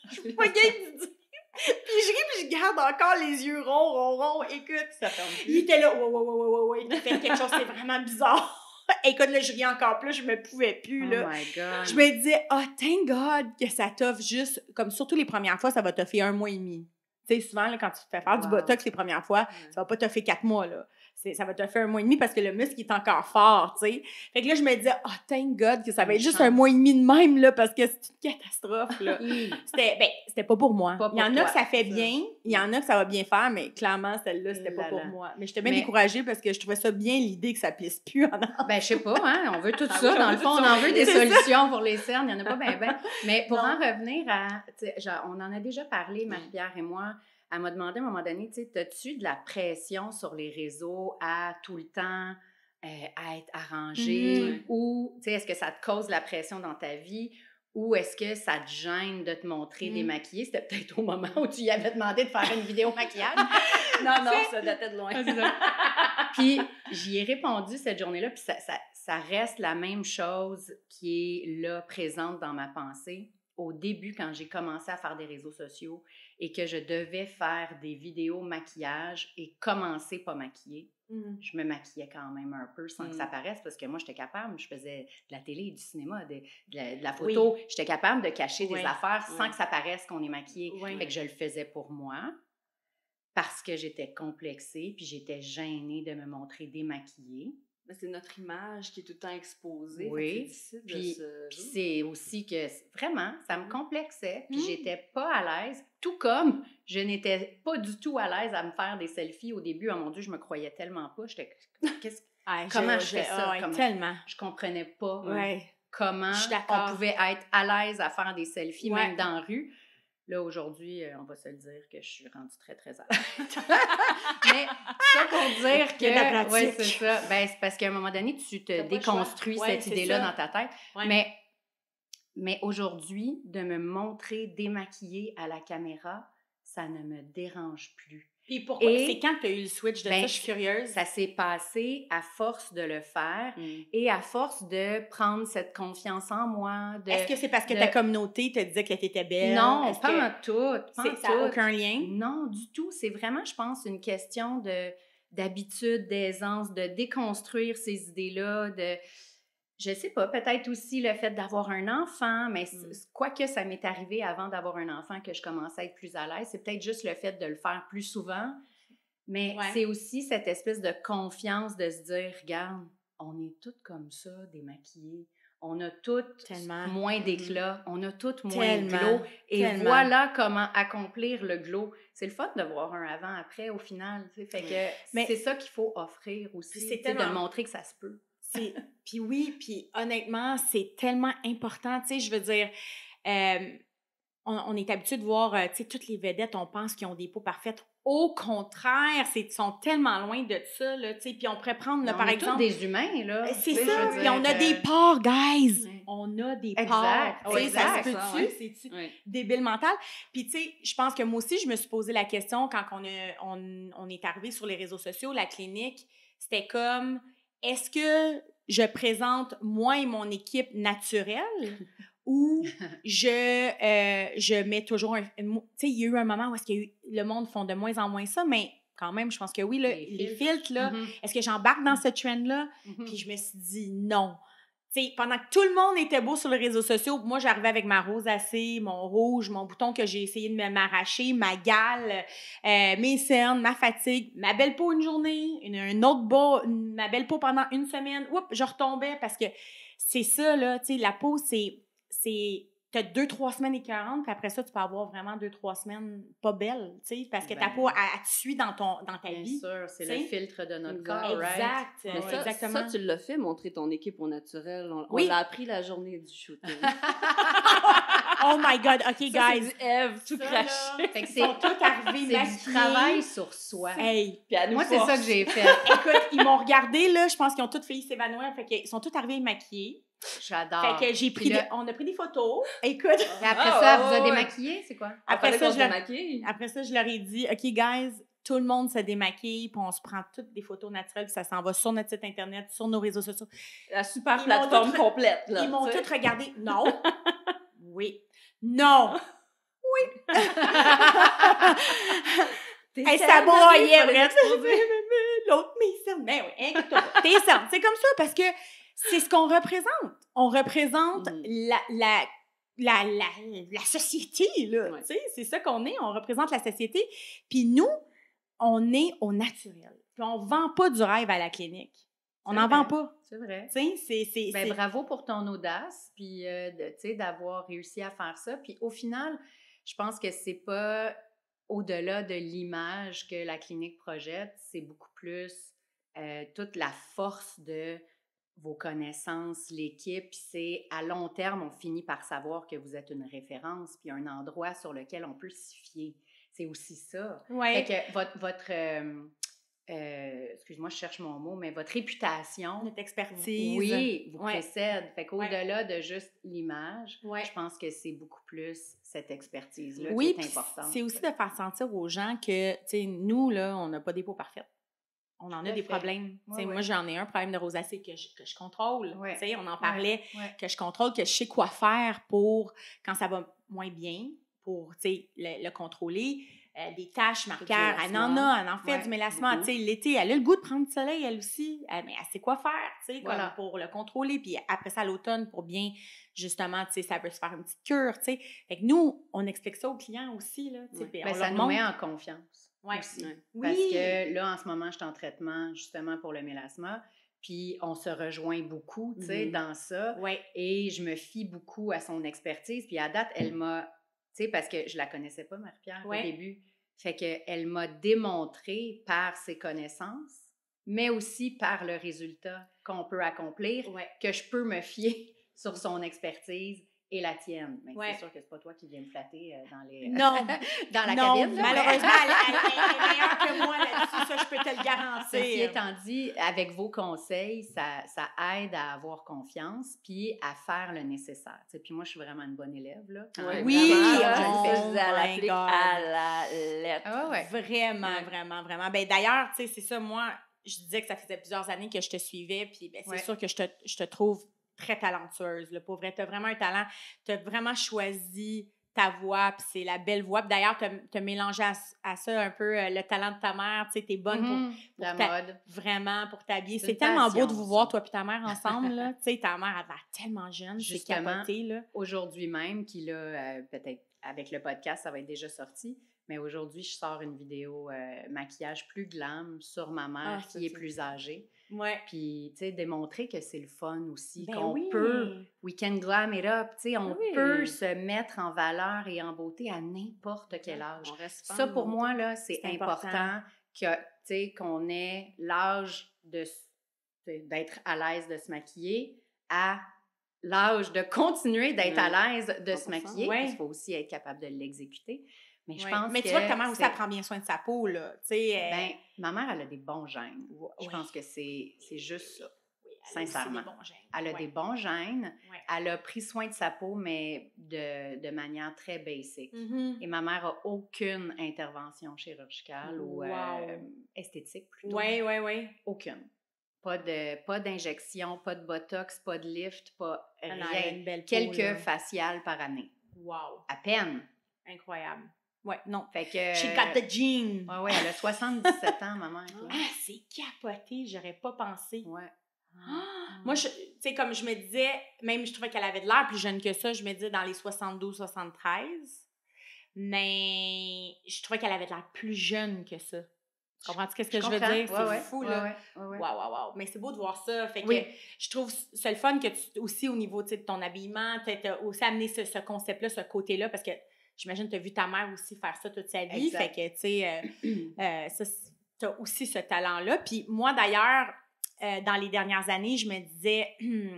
Speaker 1: Je suis pas game de dire. Puis je ris, puis je garde encore les yeux ronds. Écoute, ça il était là, ouais, il fait quelque chose, c'est vraiment bizarre. Écoute, là, je ris encore plus, je me pouvais plus, là.
Speaker 2: Oh my God.
Speaker 1: Je me disais, thank God que ça t'offre juste, comme surtout les premières fois, ça va t'offrir 1 mois et demi. Tu sais, souvent, là, quand tu te fais faire du Botox les premières fois, ça va pas t'offrir 4 mois, là. Ça va te faire 1 mois et demi parce que le muscle il est encore fort, tu sais. Fait que là, je me disais, thank God que ça va être juste 1 mois et demi de même, là, parce que c'est une catastrophe, là. C'était pas pour moi. Il y en a que ça fait bien, il y en a que ça va bien faire, mais clairement, celle-là, c'était pas pour moi. Mais j'étais bien découragée parce que je trouvais ça bien l'idée que ça plisse plus en arrière.
Speaker 2: Ben, je sais pas, hein, on veut tout ça. Dans le fond, on en veut des solutions pour les cernes, il y en a pas ben. Mais pour en revenir à, on en a déjà parlé, Marie-Pierre et moi. Elle m'a demandé à un moment donné, tu sais, as-tu de la pression sur les réseaux à tout le temps à être arrangé ou, tu sais, est-ce que ça te cause la pression dans ta vie ou est-ce que ça te gêne de te montrer démaquillée? C'était peut-être au moment où tu y avais demandé de faire une vidéo maquillage.
Speaker 3: non, ça datait de loin.
Speaker 2: Puis j'y ai répondu cette journée-là, puis ça reste la même chose qui est là, présente dans ma pensée. Au début, quand j'ai commencé à faire des réseaux sociaux et que je devais faire des vidéos maquillage et commencer pas maquillée, je me maquillais quand même un peu sans que ça paraisse parce que moi, j'étais capable, je faisais de la télé, du cinéma, de la photo. Oui. J'étais capable de cacher des affaires sans que ça paraisse qu'on est maquillé. Fait que je le faisais pour moi parce que j'étais complexée puis j'étais gênée de me montrer démaquillée.
Speaker 3: Mais c'est notre image qui est tout le temps exposée.
Speaker 2: Oui, puis c'est aussi que vraiment, ça me complexait, puis j'étais pas à l'aise, tout comme je n'étais pas du tout à l'aise à me faire des selfies au début. Oh mon Dieu, je me croyais tellement pas. J'étais, comment je fais ça?
Speaker 1: Tellement.
Speaker 2: Je comprenais pas comment on pouvait être à l'aise à faire des selfies, même dans la rue. Là, aujourd'hui, on va se le dire que je suis rendue très, très à l'aise. Mais ça pour dire que... Oui, c'est ça. Ben, c'est parce qu'à un moment donné, tu te déconstruis cette idée-là dans ta tête. Ouais. Mais aujourd'hui, de me montrer démaquillée à la caméra, ça ne me dérange plus.
Speaker 1: Puis pourquoi? C'est quand tu as eu le switch de ça? Je suis curieuse.
Speaker 2: Ça s'est passé à force de le faire et à force de prendre cette confiance en moi.
Speaker 1: Est-ce que c'est parce que ta communauté te disait que tu étais belle?
Speaker 2: Non, pas en tout.
Speaker 1: Ça n'a aucun lien?
Speaker 2: Non, du tout. C'est vraiment, je pense, une question d'habitude, d'aisance, de déconstruire ces idées-là, je sais pas, peut-être aussi le fait d'avoir un enfant, mais quoique ça m'est arrivé avant d'avoir un enfant que je commençais à être plus à l'aise, c'est peut-être juste le fait de le faire plus souvent, mais c'est aussi cette espèce de confiance de se dire, regarde, on est toutes comme ça, démaquillées, on a toutes moins d'éclat, on a toutes moins de glow, et voilà comment accomplir le glow. C'est le fun de voir un avant-après au final, tu sais, fait que c'est ça qu'il faut offrir aussi, c'est de montrer que ça se peut.
Speaker 1: Puis oui, puis honnêtement, c'est tellement important, tu sais, je veux dire, on est habitué de voir, tu sais, toutes les vedettes, on pense qu'ils ont des peaux parfaites. Au contraire, ils sont tellement loin de ça, là, tu sais. Puis on pourrait prendre, là, par exemple...
Speaker 2: On est tous des humains, là.
Speaker 1: C'est ça, puis on a des parts, guys!
Speaker 3: Ouais.
Speaker 1: On a des
Speaker 2: Exact.
Speaker 1: parts. Tu sais, ça se
Speaker 2: Exact.
Speaker 1: peut-tu? C'est-tu débile mental? Puis tu sais, je pense que moi aussi, je me suis posé la question quand on est arrivé sur les réseaux sociaux, la clinique, c'était comme, est-ce que je présente moi et mon équipe naturelle ou je mets toujours tu sais, il y a eu un moment où le monde font de moins en moins ça, mais quand même, je pense que oui, là, les filtres, là, est-ce que j'embarque dans ce trend-là? Puis je me suis dit non. Tu sais, pendant que tout le monde était beau sur les réseaux sociaux, moi, j'arrivais avec ma rosacée, mon rouge, mon bouton que j'ai essayé de m'arracher, ma gale, mes cernes, ma fatigue, ma belle peau une journée, un autre bas, ma belle peau pendant une semaine. Oups, je retombais parce que c'est ça, là, tu sais, la peau, t'as 2-3 semaines écœurantes, puis après ça, tu peux avoir vraiment 2-3 semaines pas belles, tu sais, parce que ta peau, elle te suit dans ta vie.
Speaker 2: Bien sûr, c'est le filtre de notre corps,
Speaker 1: right?
Speaker 3: Mais
Speaker 1: exactement.
Speaker 3: Ça, tu l'as fait, montrer ton équipe au naturel. On l'a appris la journée du shooting.
Speaker 1: Oh my God, OK,
Speaker 3: ça,
Speaker 1: guys.
Speaker 3: c'est du Ève, tout craché.
Speaker 2: Fait que
Speaker 1: Ils sont tous arrivés maquillés.
Speaker 2: C'est du travail sur soi.
Speaker 1: Hey,
Speaker 2: moi, c'est ça que j'ai fait.
Speaker 1: Écoute, ils m'ont regardé, là, je pense qu'ils ont toutes failli s'évanouir, fait qu'ils sont tous arrivés maquillés.
Speaker 2: J'adore.
Speaker 1: Fait que j'ai pris on a pris des photos. Écoute.
Speaker 2: Et après ça, vous avez démaquillé, c'est quoi?
Speaker 1: Après ça, je leur ai dit, OK, guys, tout le monde se démaquille, puis on se prend toutes des photos naturelles, puis ça s'en va sur notre site Internet, sur nos réseaux sociaux.
Speaker 3: La super plateforme complète, là.
Speaker 1: Ils m'ont toutes regardé. Non. Oui. Non. Oui. Hey, ça broyait, bref. L'autre, mes cernes. Ben oui, inquiète-toi pas. Tes cernes. C'est comme ça, parce que c'est ce qu'on représente. On représente la société, là. Tu sais, c'est ça qu'on est. On représente la société. Puis nous, on est au naturel. Puis on vend pas du rêve à la clinique. On n'en vend pas.
Speaker 2: C'est vrai.
Speaker 1: Tu sais, c'est...
Speaker 2: bravo pour ton audace, puis tu sais, d'avoir réussi à faire ça. Puis au final, je pense que c'est pas au-delà de l'image que la clinique projette, c'est beaucoup plus toute la force de vos connaissances, l'équipe, puis c'est à long terme, on finit par savoir que vous êtes une référence, puis un endroit sur lequel on peut s'y fier. C'est aussi ça.
Speaker 1: Ouais.
Speaker 2: Fait que votre excuse-moi, je cherche mon mot, mais votre réputation,
Speaker 1: notre expertise,
Speaker 2: oui, vous précède. Fait qu'au-delà de juste l'image, je pense que c'est beaucoup plus cette expertise-là qui est importante.
Speaker 1: C'est aussi de faire sentir aux gens que, tu sais, nous, là, on n'a pas des peaux parfaites. On en a des problèmes. Moi, j'en ai un problème de rosacée que je contrôle. On en parlait, que je contrôle, que je sais quoi faire pour, quand ça va moins bien, pour le contrôler. Des taches, marqueurs, elle en fait du mélasma. L'été, elle a le goût de prendre du soleil, elle aussi. Mais elle sait quoi faire, comme pour le contrôler. Puis après ça, à l'automne, pour bien, justement, ça peut se faire une petite cure. Fait que nous, on explique ça aux clients aussi. Là,
Speaker 2: ça nous met en confiance.
Speaker 1: Aussi.
Speaker 2: Parce que là, en ce moment, je suis en traitement justement pour le mélasma. Puis on se rejoint beaucoup, dans ça. Et je me fie beaucoup à son expertise. Puis à date, elle m'a, parce que je la connaissais pas, Marie-Pierre, au début. Fait qu'elle m'a démontré par ses connaissances, mais aussi par le résultat qu'on peut accomplir, que je peux me fier sur son expertise et la tienne. Mais c'est sûr que c'est pas toi qui viens me flatter dans les...
Speaker 1: Non!
Speaker 2: dans la cabine.
Speaker 1: Non, malheureusement, elle est meilleure que moi là-dessus, ça, je peux te le garantir.
Speaker 2: Ceci étant dit, avec vos conseils, ça aide à avoir confiance puis à faire le nécessaire. Puis moi, je suis vraiment une bonne élève, là.
Speaker 1: Oui!
Speaker 3: On l'applique à la lettre.
Speaker 1: Vraiment, vraiment, vraiment. Ben d'ailleurs, tu sais, c'est ça, moi, je disais que ça faisait plusieurs années que je te suivais, puis c'est sûr que je te trouve très talentueuse, là, pour vrai. Tu as vraiment un talent. Tu as vraiment choisi ta voix, puis c'est la belle voix. Puis d'ailleurs, tu as mélangé à ça un peu le talent de ta mère. Tu sais, tu es bonne pour
Speaker 2: la mode.
Speaker 1: Vraiment, pour t'habiller. C'est tellement beau de vous voir, toi puis ta mère, ensemble. Là. Tu sais, ta mère, elle a l'air tellement jeune. C'est capoté, là.
Speaker 2: Aujourd'hui même, qui là, peut-être avec le podcast, ça va être déjà sorti, mais aujourd'hui, je sors une vidéo maquillage plus glam sur ma mère qui est plus âgée. Puis, tu sais, démontrer que c'est le fun aussi, qu'on peut, we can glam it up, tu sais, on peut se mettre en valeur et en beauté à n'importe quel âge. Ça, pour moi, là, c'est important que, tu sais, qu'on ait l'âge d'être à l'aise de se maquiller à l'âge de continuer d'être à l'aise de se
Speaker 3: 100%.
Speaker 2: maquiller.
Speaker 1: Ouais.
Speaker 2: Il faut aussi être capable de l'exécuter. Mais je
Speaker 1: Ouais.
Speaker 2: pense
Speaker 1: Mais
Speaker 2: que
Speaker 1: tu vois que ta mère aussi, elle prend bien soin de sa peau, là. Tu sais,
Speaker 2: ben, ma mère, elle a des bons gènes. Je
Speaker 1: ouais.
Speaker 2: pense que c'est juste ça.
Speaker 1: Oui, elle a aussi
Speaker 2: Sincèrement.
Speaker 1: des bons gènes.
Speaker 2: Elle a
Speaker 1: Ouais.
Speaker 2: des bons gènes.
Speaker 1: Ouais.
Speaker 2: Elle a pris soin de sa peau, mais de manière très basique.
Speaker 1: Mhm.
Speaker 2: Et ma mère a aucune intervention chirurgicale ou
Speaker 1: Wow.
Speaker 2: esthétique plutôt.
Speaker 1: Oui.
Speaker 2: Aucune. Pas d'injection, pas de botox, pas de lift, pas
Speaker 1: Elle a
Speaker 2: rien.
Speaker 1: une belle peau,
Speaker 2: Quelques
Speaker 1: là.
Speaker 2: faciales par année.
Speaker 1: Wow.
Speaker 2: À peine.
Speaker 1: Incroyable. Ouais, non.
Speaker 2: Fait que...
Speaker 1: She got the gene.
Speaker 2: Ouais, elle a 77 ans, ma mère. là.
Speaker 1: Ah, c'est capoté, j'aurais pas pensé.
Speaker 2: Ouais.
Speaker 1: Moi, tu sais, comme je me disais, même je trouvais qu'elle avait de l'air plus jeune que ça, je me disais dans les 72-73, mais je trouvais qu'elle avait de l'air plus jeune que ça. Comprends-tu qu'est-ce que je veux
Speaker 2: comprends.
Speaker 1: dire?
Speaker 2: Ouais,
Speaker 1: C'est fou, là.
Speaker 2: Ouais.
Speaker 1: Wow. Mais c'est beau de voir ça. Fait que
Speaker 2: Oui.
Speaker 1: je trouve c'est le fun que tu, aussi au niveau, tu sais, de ton habillement, tu as aussi amené ce concept-là, ce côté-là, parce que j'imagine que tu as vu ta mère aussi faire ça toute sa vie.
Speaker 2: Exact.
Speaker 1: Fait que, tu sais, tu as aussi ce talent-là. Puis moi, d'ailleurs, dans les dernières années, je me disais, tu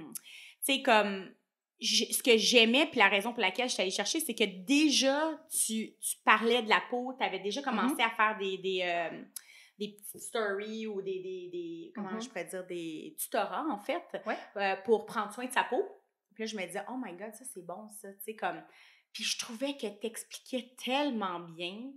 Speaker 1: sais, comme, ce que j'aimais, puis la raison pour laquelle je suis allée chercher, c'est que déjà, tu parlais de la peau, tu avais déjà commencé à faire des petites stories ou comment je pourrais dire, des tutorats, en fait, pour prendre soin de sa peau. Puis là, je me disais, oh my God, ça, c'est bon, ça, tu sais, comme... Puis je trouvais que t'expliquais tellement bien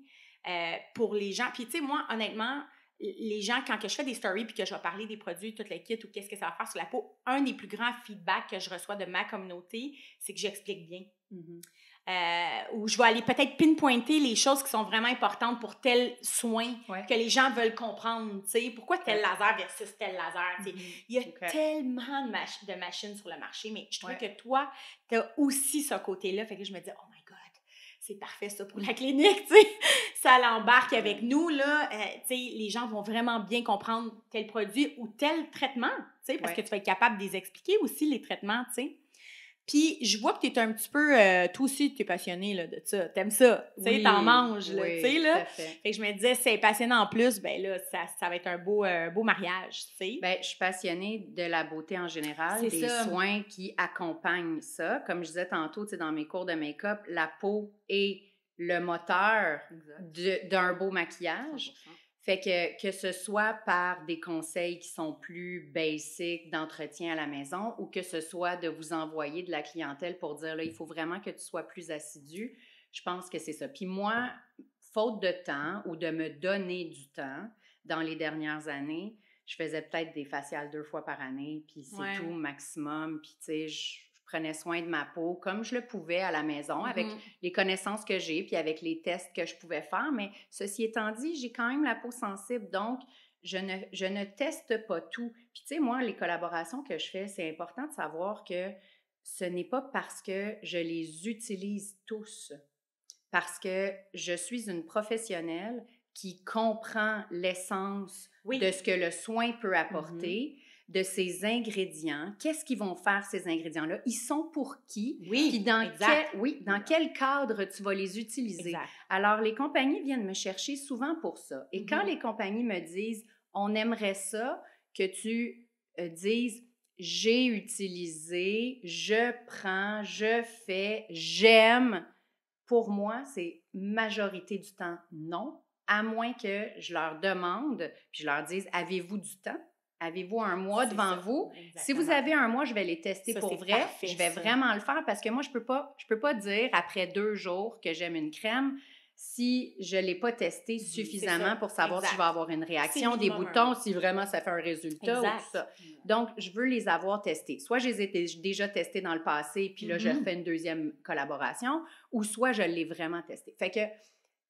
Speaker 1: pour les gens. Puis, tu sais, moi, honnêtement, les gens, quand que je fais des stories puis que je vais parler des produits, tout le kit ou qu'est-ce que ça va faire sur la peau, un des plus grands feedbacks que je reçois de ma communauté, c'est que j'explique bien. Où je vais aller peut-être pinpointer les choses qui sont vraiment importantes pour tel soin que les gens veulent comprendre. Tu sais, pourquoi tel laser versus tel laser? Tu sais. Il y a tellement de machines sur le marché, mais je trouvais que toi, tu as aussi ce côté-là. Fait que je me dis, oh my God, c'est parfait ça pour la clinique, tu sais. Ça l'embarque avec nous, là. Tu sais, les gens vont vraiment bien comprendre tel produit ou tel traitement, tu sais, parce que tu vas être capable de les expliquer aussi, les traitements, tu sais. Puis, je vois que tu es un petit peu... toi aussi, tu es passionné là, de ça. T'aimes ça. Tu sais, t'en manges, là. Tu sais, là. Fait que je me disais, si c'est passionnant en plus, ben là, ça va être un beau mariage, tu sais.
Speaker 2: Ben, je suis passionnée de la beauté en général, des soins qui accompagnent ça. Comme je disais tantôt, tu sais, dans mes cours de make-up, la peau est le moteur d'un beau maquillage. 100%. Fait que ce soit par des conseils qui sont plus basiques d'entretien à la maison ou que ce soit de vous envoyer de la clientèle pour dire, là, il faut vraiment que tu sois plus assidu, je pense que c'est ça. Puis moi, faute de temps ou de me donner du temps dans les dernières années, je faisais peut-être des faciales 2 fois par année, puis c'est tout maximum. Puis tu sais, je prenais soin de ma peau comme je le pouvais à la maison avec les connaissances que j'ai puis avec les tests que je pouvais faire. Mais ceci étant dit, j'ai quand même la peau sensible, donc je ne teste pas tout. Puis tu sais, moi, les collaborations que je fais, c'est important de savoir que ce n'est pas parce que je les utilise tous, parce que je suis une professionnelle qui comprend l'essence de ce que le soin peut apporter, de ces ingrédients. Qu'est-ce qu'ils vont faire, ces ingrédients-là? Ils sont pour qui? Puis dans quel cadre tu vas les utiliser? Exact. Alors, les compagnies viennent me chercher souvent pour ça. Et quand les compagnies me disent, on aimerait ça, que tu dises, j'ai utilisé, je prends, je fais, j'aime. Pour moi, c'est majorité du temps non, à moins que je leur demande, puis je leur dise, avez-vous du temps? Avez-vous un mois devant vous? Exactement. Si vous avez un mois, je vais les tester pour vrai. Parfait, je vais vraiment le faire parce que moi, je peux pas dire après 2 jours que j'aime une crème si je ne l'ai pas testé suffisamment pour savoir si je vais avoir une réaction, des boutons, si vraiment ça fait un résultat ou tout ça. Donc, je veux les avoir testés. Soit je les ai déjà testés dans le passé, puis là, je fais une deuxième collaboration, ou soit je l'ai vraiment testé. Fait que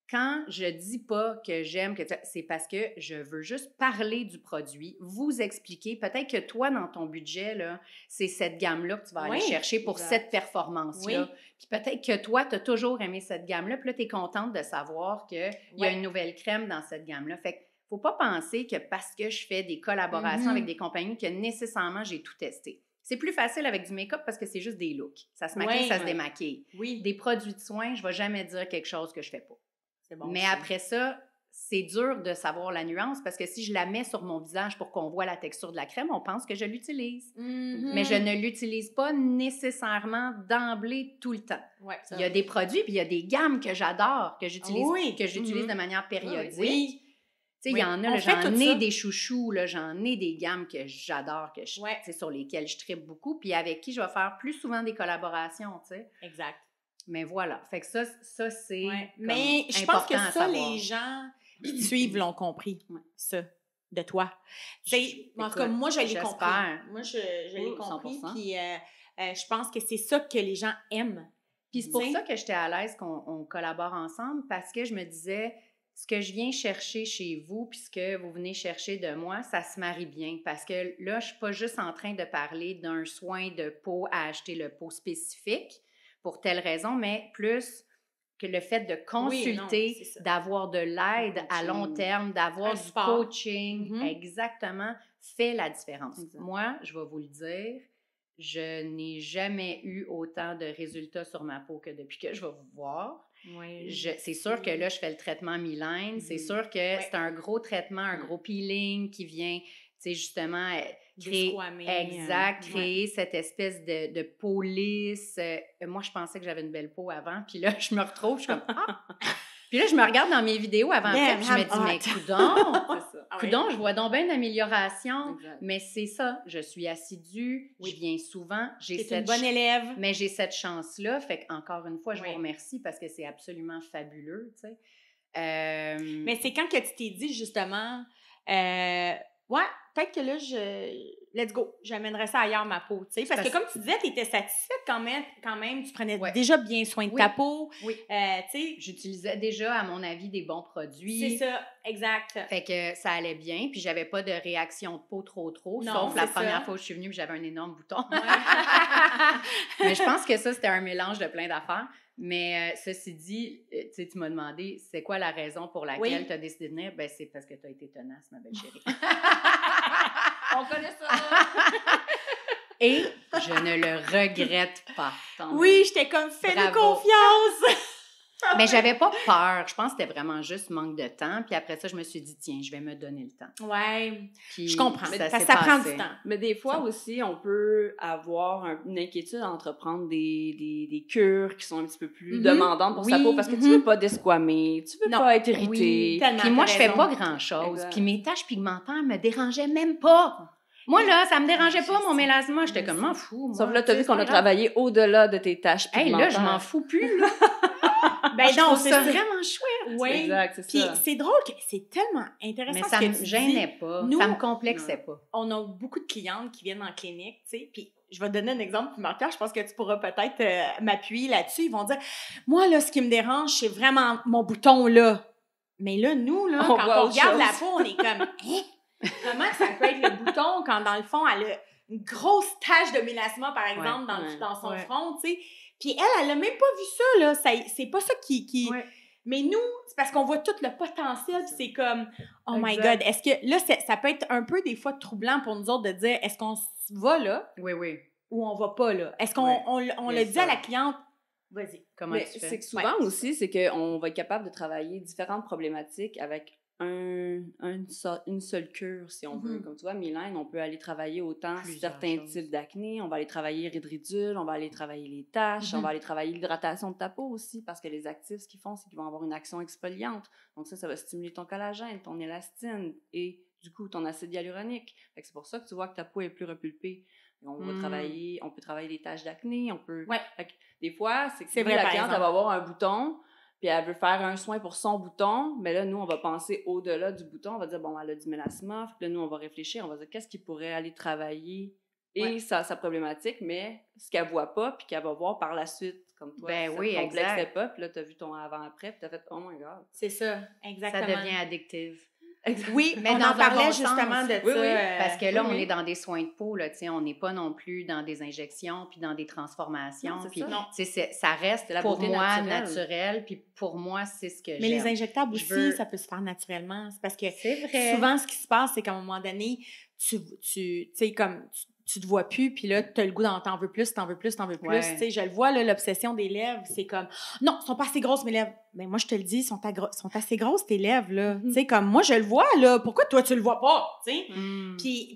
Speaker 2: quand je dis pas que j'aime, c'est parce que je veux juste parler du produit, vous expliquer. Peut-être que toi, dans ton budget, là, c'est cette gamme-là que tu vas aller chercher pour cette performance-là. Puis peut-être que toi, tu as toujours aimé cette gamme-là, puis là, tu es contente de savoir qu'il y a une nouvelle crème dans cette gamme-là. Fait que faut pas penser que parce que je fais des collaborations avec des compagnies que nécessairement j'ai tout testé. C'est plus facile avec du make-up parce que c'est juste des looks. Ça se maquille, ça se démaquille. Des produits de soins, je vais jamais dire quelque chose que je fais pas. Bon, mais après ça, c'est dur de savoir la nuance parce que si je la mets sur mon visage pour qu'on voit la texture de la crème, on pense que je l'utilise. Mais je ne l'utilise pas nécessairement d'emblée tout le temps.
Speaker 1: Ouais,
Speaker 2: Il y a des produits puis il y a des gammes que j'adore, que j'utilise de manière périodique.
Speaker 1: Oui.
Speaker 2: Tu sais, il y en a, là, j'en ai des chouchous, là, j'en ai des gammes que j'adore, sur lesquelles je tripe beaucoup, puis avec qui je vais faire plus souvent des collaborations, tu sais.
Speaker 1: Exact.
Speaker 2: Mais voilà, fait que ça c'est
Speaker 1: mais je pense que ça, les gens qui te suivent l'ont compris, ça, de toi. En tout cas, moi, je l'ai compris. Moi, je l'ai compris, puis je pense que c'est ça que les gens aiment.
Speaker 2: Puis c'est pour ça que j'étais à l'aise qu'on collabore ensemble, parce que je me disais, ce que je viens chercher chez vous, puis ce que vous venez chercher de moi, ça se marie bien. Parce que là, je suis pas juste en train de parler d'un soin de peau à acheter le pot spécifique pour telle raison, mais plus que le fait de consulter, d'avoir de l'aide à long terme, d'avoir du coaching, exactement, fait la différence. Exact. Moi, je vais vous le dire, je n'ai jamais eu autant de résultats sur ma peau que depuis que je vais vous voir. Oui. C'est sûr que là, je fais le traitement Mylène. C'est sûr que c'est un gros traitement, un gros peeling qui vient, tu sais, justement, créer cette espèce de peau lisse. Moi, je pensais que j'avais une belle peau avant, puis là, je me retrouve, je suis comme « Ah! » Puis là, je me regarde dans mes vidéos avant-après, puis je me dis « Mais coudonc, je vois donc bien d'amélioration. » Mais c'est ça, je suis assidue, je viens souvent.
Speaker 1: T'es une bonne élève.
Speaker 2: Mais j'ai cette chance-là, fait qu'encore une fois, je vous remercie parce que c'est absolument fabuleux, tu sais.
Speaker 1: Mais c'est quand que tu t'es dit, justement... peut-être que là, let's go, j'amènerais ça ailleurs, ma peau, tu sais, parce que comme tu disais, tu étais satisfaite quand même, tu prenais déjà bien soin de ta peau.
Speaker 2: Oui,
Speaker 1: tu sais.
Speaker 2: J'utilisais déjà, à mon avis, des bons produits.
Speaker 1: C'est ça, exact.
Speaker 2: Fait que ça allait bien, puis j'avais pas de réaction de peau trop, sauf la première fois où je suis venue, puis j'avais un énorme bouton. Mais je pense que ça, c'était un mélange de plein d'affaires. Mais ceci dit, tu m'as demandé, c'est quoi la raison pour laquelle tu as décidé de venir? Ben, c'est parce que tu as été tenace, ma belle chérie.
Speaker 1: On connaît ça!
Speaker 2: Et je ne le regrette pas.
Speaker 1: Oui, j'étais comme fais-nous confiance!
Speaker 2: Mais j'avais pas peur. Je pense que c'était vraiment juste manque de temps. Puis après ça, je me suis dit, tiens, je vais me donner le temps.
Speaker 1: Ouais,
Speaker 2: puis
Speaker 1: je comprends. Ça prend du temps.
Speaker 3: Mais des fois aussi, on peut avoir une inquiétude à entreprendre des cures qui sont un petit peu plus demandantes pour sa peau parce que tu veux pas desquamer, tu veux pas être irritée.
Speaker 2: Puis moi, je fais pas grand-chose. Puis mes taches pigmentaires me dérangeaient même pas. Moi, là, ça me dérangeait pas, mon mélasma. J'étais comme, m'en fous.
Speaker 3: Sauf là, t'as vu qu'on a travaillé au-delà de tes taches pigmentaires.
Speaker 2: Là, je m'en fous plus, là.
Speaker 1: Ben non,
Speaker 2: c'est vraiment chouette.
Speaker 1: Oui, exact, c'est ça. Puis c'est drôle, c'est tellement intéressant.
Speaker 2: Mais ça me gênait pas, ça me complexait pas.
Speaker 1: On a beaucoup de clientes qui viennent en clinique, tu sais, puis je vais te donner un exemple, puis Martha, je pense que tu pourras peut-être m'appuyer là-dessus. Ils vont dire, moi, là, ce qui me dérange, c'est vraiment mon bouton, là. Mais là, nous, là, quand on regarde la peau, on est comme, comment ça peut être le bouton quand, dans le fond, elle a une grosse tache de mélasma, par exemple, dans son front, tu sais. Puis elle a même pas vu ça, là. C'est pas ça qui... Ouais. Mais nous, c'est parce qu'on voit tout le potentiel, puis c'est comme, oh my God, est-ce que... Là, ça peut être un peu, des fois, troublant pour nous autres de dire, est-ce qu'on va là?
Speaker 2: Oui.
Speaker 1: Ou on va pas là? Est-ce qu'on on le dit à la cliente? Vas-y.
Speaker 3: Comment tu fais? C'est que souvent aussi, c'est qu'on va être capable de travailler différentes problématiques avec une seule cure, si on veut. Comme tu vois, Mylène, on peut aller travailler autant certains types d'acné, on va aller travailler ridridule, on va aller travailler les taches, on va aller travailler l'hydratation de ta peau aussi, parce que les actifs, ce qu'ils font, c'est qu'ils vont avoir une action exfoliante. Donc ça va stimuler ton collagène, ton élastine et du coup ton acide hyaluronique. Fait que c'est pour ça que tu vois que ta peau est plus repulpée. On peut travailler les taches d'acné, on peut... Fait que des fois, c'est vrai, la cliente, elle va avoir un bouton, puis elle veut faire un soin pour son bouton, mais là, nous, on va penser au-delà du bouton. On va dire, bon, elle a du mélasma. Puis là, nous, on va réfléchir. On va dire, qu'est-ce qui pourrait aller travailler et sa problématique, mais ce qu'elle voit pas, puis qu'elle va voir par la suite. Comme toi, ça ne complexait pas. Puis là, tu as vu ton avant-après, puis tu as fait, oh my God.
Speaker 1: C'est ça, exactement.
Speaker 2: Ça devient addictif.
Speaker 1: Oui, mais on en parlait justement de ça.
Speaker 2: Oui, parce que là, on est dans des soins de peau, là, on n'est pas non plus dans des injections puis dans des transformations. Ça reste, la pour moi, naturel. Puis pour moi, c'est ce que j'aime.
Speaker 1: Mais les injectables aussi, ça peut se faire naturellement. C'est parce que souvent, ce qui se passe, c'est qu'à un moment donné, tu sais, comme tu te vois plus, puis là, tu as le goût t'en veux plus, t'en veux plus, t'en veux plus.
Speaker 2: Ouais.
Speaker 1: Tu sais, je le vois, là, l'obsession des lèvres, c'est comme, non, elles sont pas assez grosses, mes lèvres. Mais moi, je te le dis, sont assez grosses, tes lèvres, là. Tu sais, comme, moi, je le vois, là. Pourquoi toi, tu le vois pas, tu sais?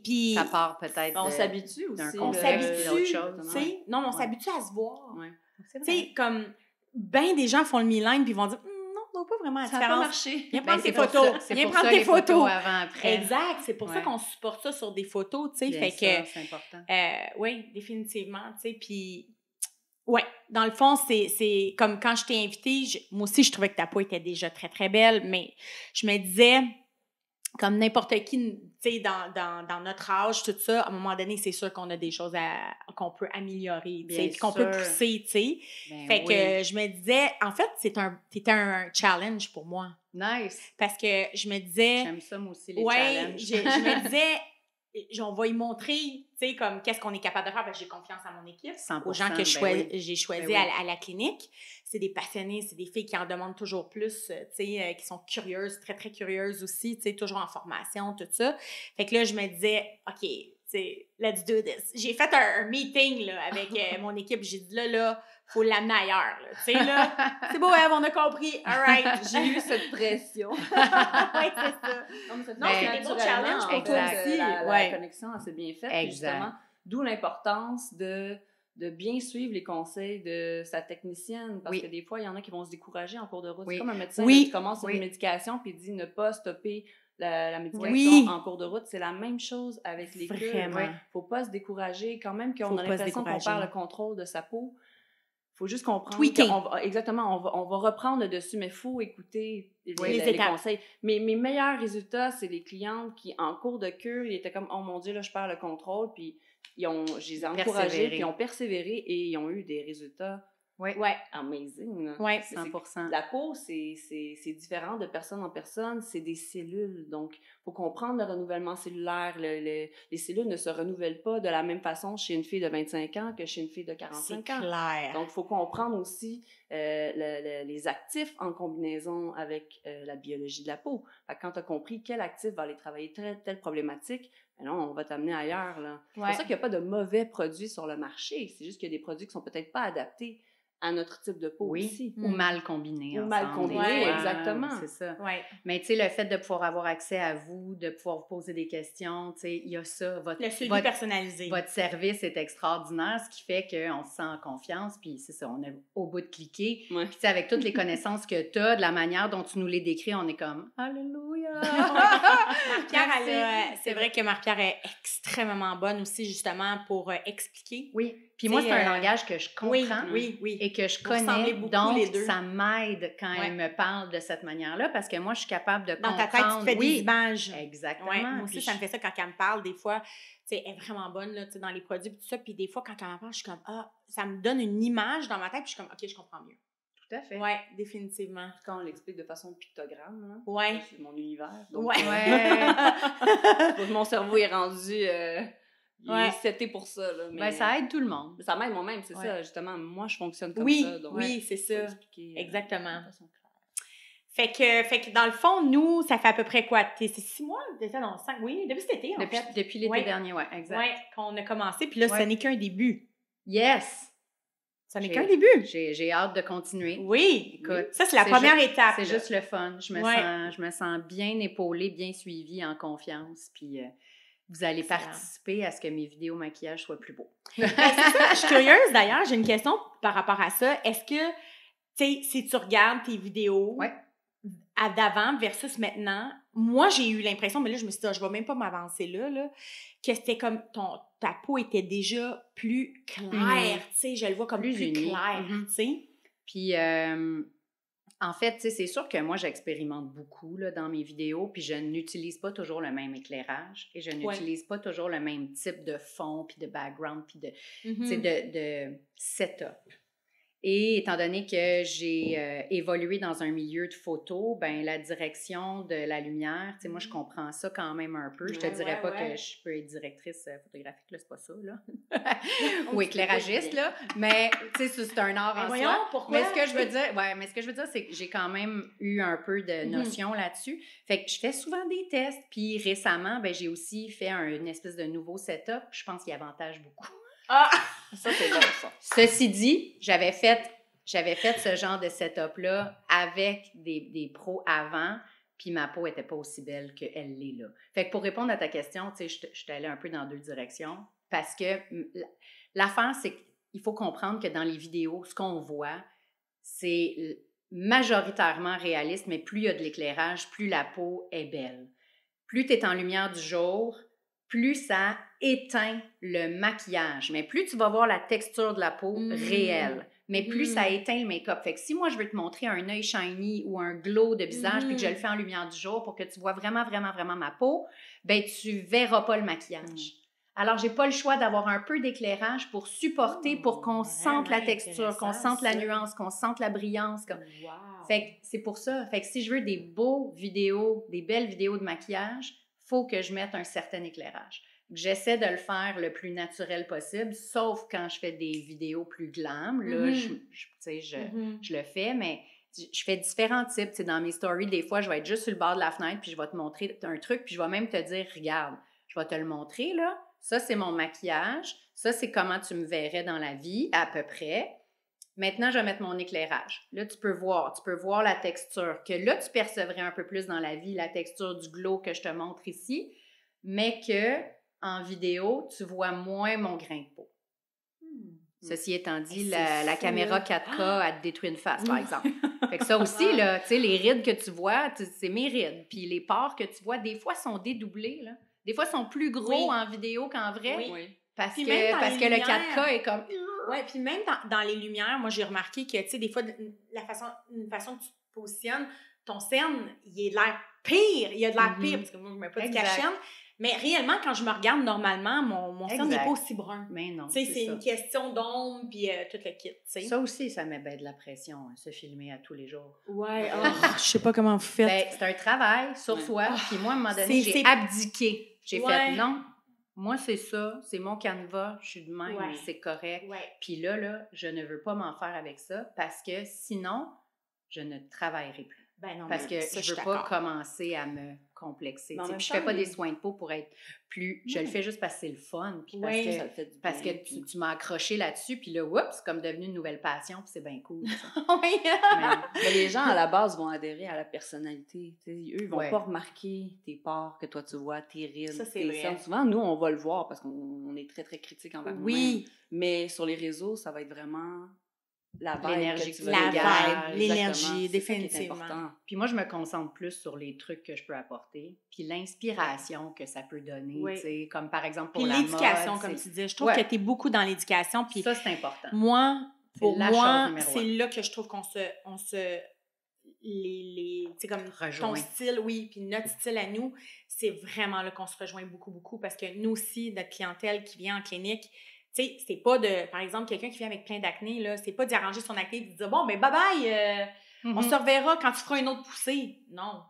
Speaker 1: Puis
Speaker 2: ça part peut-être
Speaker 3: on s'habitue aussi.
Speaker 1: on s'habitue,
Speaker 2: d'autres choses.
Speaker 1: tu sais. Non, mais on s'habitue à se voir.
Speaker 3: Ouais.
Speaker 1: Tu sais, comme, ben des gens font le me-line, puis ils vont dire, non, on voit pas vraiment la
Speaker 3: Ça
Speaker 1: différence.
Speaker 3: n'a pas marché.
Speaker 1: Viens prendre tes
Speaker 2: c'est pour
Speaker 1: photos.
Speaker 2: ça- C'est
Speaker 1: Viens
Speaker 2: pour
Speaker 1: prendre
Speaker 2: ça
Speaker 1: tes
Speaker 2: les
Speaker 1: photos.
Speaker 2: avant, après.
Speaker 1: Exact. C'est pour ça
Speaker 2: Ouais.
Speaker 1: qu'on supporte ça sur des photos, tu sais.
Speaker 2: Bien
Speaker 1: Fait
Speaker 2: sûr,
Speaker 1: que,
Speaker 2: c'est important.
Speaker 1: oui, définitivement, tu sais. Puis, ouais, dans le fond, c'est comme quand je t'ai invitée, moi aussi, je trouvais que ta peau était déjà très, très belle, mais je me disais, comme n'importe qui, tu sais, dans notre âge, tout ça, à un moment donné, c'est sûr qu'on a des choses qu'on peut améliorer, tu sais, puis qu'on peut pousser, tu sais. Fait que je me disais, en fait, c'était un challenge pour moi.
Speaker 2: Nice.
Speaker 1: Parce que je me disais...
Speaker 2: J'aime ça, moi aussi, les challenges.
Speaker 1: je me disais, on va y montrer, tu sais, comme qu'est-ce qu'on est capable de faire. Parce que j'ai confiance à mon équipe,
Speaker 2: 100%,
Speaker 1: aux gens que j'ai choisis à la clinique. C'est des passionnés, c'est des filles qui en demandent toujours plus, tu sais, qui sont curieuses, très, très curieuses aussi, tu sais, toujours en formation, tout ça. Fait que là, je me disais, OK, tu sais, let's do this. J'ai fait un meeting, là, avec mon équipe. J'ai dit, là, faut l'amener ailleurs, là. Tu sais, là, c'est beau, Eve, on a compris. All right.
Speaker 3: J'ai eu cette pression.
Speaker 1: Oui, c'est ça.
Speaker 3: Non, c'est
Speaker 1: des bons challenges pour toi aussi.
Speaker 3: La connexion assez bien faite.
Speaker 2: Exact.
Speaker 3: Justement, d'où l'importance de bien suivre les conseils de sa technicienne. Parce que des fois, il y en a qui vont se décourager en cours de route. C'est comme un médecin qui commence une médication puis dit ne pas stopper la médication en cours de route. C'est la même chose avec les cures. Il ne faut pas se décourager. Quand même qu'on a l'impression qu'on perd le contrôle de sa peau, il faut juste comprendre on va reprendre le dessus, mais il faut écouter les conseils. Mes meilleurs résultats, c'est les clientes qui, en cours de cure, ils étaient comme « Oh mon Dieu, là, je perds le contrôle ». Puis je les ai encouragés, puis ils ont persévéré et ils ont eu des résultats amazing.
Speaker 1: Oui,
Speaker 2: 100%.
Speaker 3: La peau, c'est différent de personne en personne. C'est des cellules. Donc, il faut comprendre le renouvellement cellulaire. Les cellules ne se renouvellent pas de la même façon chez une fille de 25 ans que chez une fille de 45 ans.
Speaker 1: C'est clair.
Speaker 3: Donc, il faut comprendre aussi les actifs en combinaison avec la biologie de la peau. Fait que quand tu as compris quel actif va aller travailler telle problématique, non, on va t'amener ailleurs. Là. C'est pour ça qu'il n'y a pas de mauvais produits sur le marché. C'est juste qu'il y a des produits qui ne sont peut-être pas adaptés à notre type de peau aussi.
Speaker 2: Ou mal combinés.
Speaker 3: Ou mal combinés, exactement.
Speaker 2: C'est ça.
Speaker 1: Ouais.
Speaker 2: Mais tu sais, le fait de pouvoir avoir accès à vous, de pouvoir vous poser des questions, tu sais, il y a ça.
Speaker 1: Le suivi personnalisé.
Speaker 2: Votre service est extraordinaire, ce qui fait qu'on se sent en confiance, puis c'est ça, on est au bout de cliquer.
Speaker 3: Ouais.
Speaker 2: Puis tu sais, avec toutes les connaissances que tu as, de la manière dont tu nous les décris, on est comme « Alléluia! »
Speaker 1: Marie-Pierre, c'est vrai que Marie-Pierre est extrêmement bonne aussi, justement, pour expliquer.
Speaker 2: Oui. Puis moi, c'est un langage que je comprends et que je connais, donc les deux. Ça m'aide quand elle me parle de cette manière-là, parce que moi, je suis capable de comprendre.
Speaker 1: Dans ta tête, tu te fais des images.
Speaker 2: Exactement.
Speaker 1: Ouais, moi aussi, ça me fait ça quand elle me parle, des fois. Tu sais, elle est vraiment bonne là, dans les produits et tout ça, puis des fois, quand elle me parle, je suis comme, ça me donne une image dans ma tête, puis je suis comme, OK, je comprends mieux.
Speaker 2: Tout à fait.
Speaker 1: Oui, définitivement.
Speaker 3: Quand on l'explique de façon pictogramme, hein,
Speaker 1: ouais.
Speaker 3: C'est mon univers. Donc, mon cerveau est rendu... Il est seté pour ça. Là, mais
Speaker 2: ça aide tout le monde.
Speaker 3: Ça m'aide moi-même, c'est ça. Justement, moi, je fonctionne comme ça. Donc,
Speaker 1: c'est ça. Exactement.
Speaker 3: De façon
Speaker 1: claire. Fait que dans le fond, nous, ça fait à peu près quoi? C'est 6 mois? Non, 5. Oui, depuis cet été, en fait.
Speaker 2: Depuis l'été dernier, oui, exact.
Speaker 1: Oui, qu'on a commencé. Puis là, ça n'est qu'un début.
Speaker 2: Yes!
Speaker 1: Ça n'est qu'un début.
Speaker 2: J'ai hâte de continuer.
Speaker 1: Oui. Écoute, ça, c'est la première étape.
Speaker 2: C'est juste le fun. Je me sens bien épaulée, bien suivie, en confiance. Puis... vous allez participer à ce que mes vidéos maquillage soient plus beaux.
Speaker 1: C'est ça, je suis curieuse d'ailleurs, j'ai une question par rapport à ça. Est-ce que, tu sais, si tu regardes tes vidéos d'avant versus maintenant, moi j'ai eu l'impression, mais là je me suis dit, je ne vais même pas m'avancer là, que c'était comme ta peau était déjà plus claire, tu sais, je le vois comme plus clair, tu sais.
Speaker 2: Puis, en fait, tu sais, c'est sûr que moi, j'expérimente beaucoup là, dans mes vidéos, puis je n'utilise pas toujours le même éclairage et je n'utilise pas toujours le même type de fond, puis de background, puis de setup. Et étant donné que j'ai évolué dans un milieu de photo, ben la direction de la lumière, tu sais, moi, je comprends ça quand même un peu. Je te dirais pas que je peux être directrice photographique, là, c'est pas ça, là. Ou éclairagiste, là. Mais, tu sais, c'est un art en soi.
Speaker 1: Pourquoi?
Speaker 2: Mais ce que je veux dire, c'est que j'ai quand même eu un peu de notion là-dessus. Fait que je fais souvent des tests. Puis récemment, ben j'ai aussi fait une espèce de nouveau setup. Je pense qu'il avantage beaucoup.
Speaker 1: Ah!
Speaker 3: Ça, c'est bon, ça.
Speaker 2: Ceci dit, j'avais fait ce genre de setup-là avec des pros avant, puis ma peau n'était pas aussi belle qu'elle l'est là. Fait que pour répondre à ta question, tu sais, je suis allée un peu dans 2 directions, parce que l'affaire, c'est qu'il faut comprendre que dans les vidéos, ce qu'on voit, c'est majoritairement réaliste, mais plus il y a de l'éclairage, plus la peau est belle. Plus tu es en lumière du jour, plus ça éteint le maquillage. Mais plus tu vas voir la texture de la peau réelle, mais plus ça éteint le make-up. Fait que si moi, je veux te montrer un œil shiny ou un glow de visage, puis que je le fais en lumière du jour pour que tu vois vraiment, vraiment, vraiment ma peau, ben tu verras pas le maquillage. Alors, j'ai pas le choix d'avoir un peu d'éclairage pour supporter, pour qu'on sente la texture, qu'on sente la nuance, qu'on sente la brillance. Fait que c'est pour ça. Fait que si je veux des beaux vidéos, des belles vidéos de maquillage, faut que je mette un certain éclairage. J'essaie de le faire le plus naturel possible, sauf quand je fais des vidéos plus glam. Là, je le fais, mais je fais différents types. T'sais, dans mes stories, des fois, je vais être juste sur le bord de la fenêtre, puis je vais te montrer un truc, puis je vais même te dire, regarde, je vais te le montrer, là. Ça, c'est mon maquillage. Ça, c'est comment tu me verrais dans la vie, à peu près. Maintenant, je vais mettre mon éclairage. Là, tu peux voir la texture, que là, tu percevrais un peu plus dans la vie, la texture du glow que je te montre ici, mais que en vidéo, tu vois moins mon grain de peau. Ceci étant dit, la caméra 4K, elle te détruit une face, par exemple. Fait que ça aussi, là, tu sais, les rides que tu vois, c'est mes rides. Puis les pores que tu vois, des fois, sont dédoublés, là. Des fois, sont plus gros en vidéo qu'en vrai.
Speaker 1: Oui.
Speaker 2: Parce que le 4K est comme...
Speaker 1: Oui, puis même dans les lumières, moi, j'ai remarqué que, tu sais, des fois, une façon que tu te positionnes, ton cerne, il est de l'air pire. Il a de l'air pire, parce que moi, je ne mets pas de cachenne. Mais réellement, quand je me regarde normalement, mon cerne n'est pas aussi brun.
Speaker 2: Mais non,
Speaker 1: c'est une question d'ombre, puis tout le kit, t'sais.
Speaker 2: Ça aussi, ça met bien de la pression, se filmer à tous les jours.
Speaker 1: Ouais, je sais pas comment vous faites.
Speaker 2: Ben, c'est un travail sur soi. Puis moi, à un moment donné, j'ai abdiqué. J'ai fait non. Moi, c'est ça, c'est mon canevas, je suis de même, c'est correct. Puis là, je ne veux pas m'en faire avec ça parce que sinon, je ne travaillerai plus. Ben non, parce que je veux pas commencer à me complexer. Puis je fais pas des soins de peau pour être plus... Je le fais juste parce que c'est le fun. Puis parce que tu m'as accroché là-dessus. Puis là, oups, c'est comme devenu une nouvelle passion. Puis c'est bien cool.
Speaker 3: Mais les gens, à la base, vont adhérer à la personnalité. T'sais, eux, ils vont pas remarquer tes pores que toi, tu vois, tes rides,
Speaker 1: ça, c'est vrai.
Speaker 3: Souvent, nous, on va le voir parce qu'on est très, très critique envers nous-mêmes. Mais sur les réseaux, ça va être vraiment...
Speaker 2: l'énergie
Speaker 3: que tu veux dégager.
Speaker 1: L'énergie, définitivement.
Speaker 2: Puis moi, je me concentre plus sur les trucs que je peux apporter, puis l'inspiration que ça peut donner, tu sais, comme par exemple pour la mode. Puis l'éducation,
Speaker 1: comme tu dis. Je trouve que tu es beaucoup dans l'éducation. Puis
Speaker 2: ça, c'est important.
Speaker 1: Moi, pour moi, c'est là que je trouve qu'on se tu sais, comme ton style, puis notre style à nous, c'est vraiment là qu'on se rejoint beaucoup, beaucoup, parce que nous aussi, notre clientèle qui vient en clinique, tu sais, c'est pas par exemple, quelqu'un qui vient avec plein d'acné, là, c'est pas d'y arranger son acné et de dire, bon, ben bye-bye, on se reverra quand tu feras une autre poussée. Non.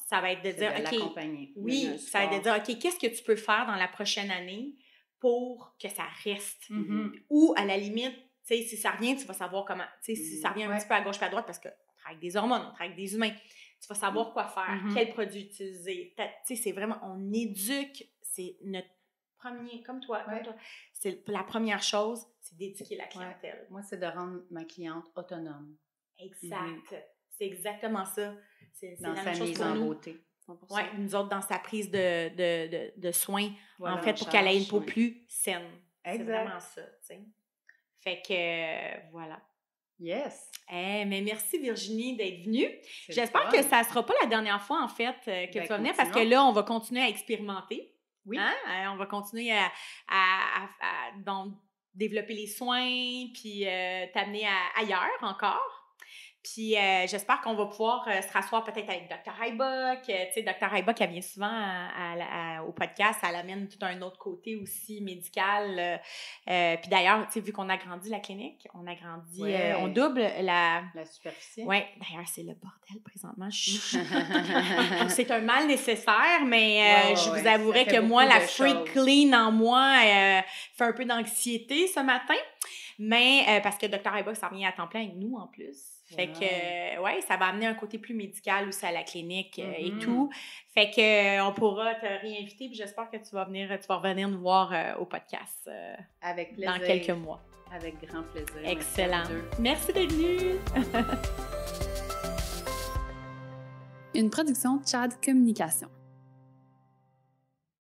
Speaker 1: Ça va être de dire, OK, oui, ça va être de dire, OK, qu'est-ce que tu peux faire dans la prochaine année pour que ça reste? Ou, à la limite, tu sais, si ça revient, tu vas savoir comment, tu sais, si ça revient un petit peu à gauche et à droite, parce qu'on travaille avec des hormones, on travaille avec des humains, tu vas savoir quoi faire, quel produit utiliser. Tu sais, c'est vraiment, on éduque, c'est notre premier, comme toi, c'est la première chose, c'est d'éduquer la clientèle.
Speaker 2: Moi, c'est de rendre ma cliente autonome.
Speaker 1: Exact. C'est exactement ça. C'est
Speaker 2: dans
Speaker 1: la
Speaker 2: sa
Speaker 1: même chose
Speaker 2: mise
Speaker 1: pour
Speaker 2: en
Speaker 1: nous.
Speaker 2: beauté.
Speaker 1: Oui, nous autres, dans sa prise de soins, en fait, pour qu'elle ait une peau plus saine. Exact. C'est vraiment ça, tu sais. Fait que, voilà.
Speaker 2: Yes.
Speaker 1: Mais merci Virginie d'être venue. J'espère que ça ne sera pas la dernière fois, en fait, que tu vas venir, parce que là, on va continuer à expérimenter. Oui. Hein? On va continuer à donc, développer les soins, puis t'amener ailleurs encore. Puis j'espère qu'on va pouvoir se rasseoir peut-être avec Dr. Heibuck. Tu sais, Dr. Heibuck, elle vient souvent au podcast, elle amène tout un autre côté aussi médical. Puis d'ailleurs, tu sais, vu qu'on a grandi la clinique, on double la
Speaker 2: superficie.
Speaker 1: Oui, d'ailleurs, c'est le bordel présentement. C'est un mal nécessaire, mais je vous avouerai que moi, la freak clean en moi fait un peu d'anxiété ce matin. Mais parce que Dr. Heibuck s'en vient à temps plein avec nous en plus. Fait que, ouais, ça va amener un côté plus médical aussi à la clinique et tout. Fait que, on pourra te réinviter, puis j'espère que tu vas revenir nous voir au podcast
Speaker 2: avec plaisir.
Speaker 1: Dans quelques mois.
Speaker 2: Avec grand plaisir.
Speaker 1: Excellent. Merci d'être venu.
Speaker 4: Une production Tchad Communication.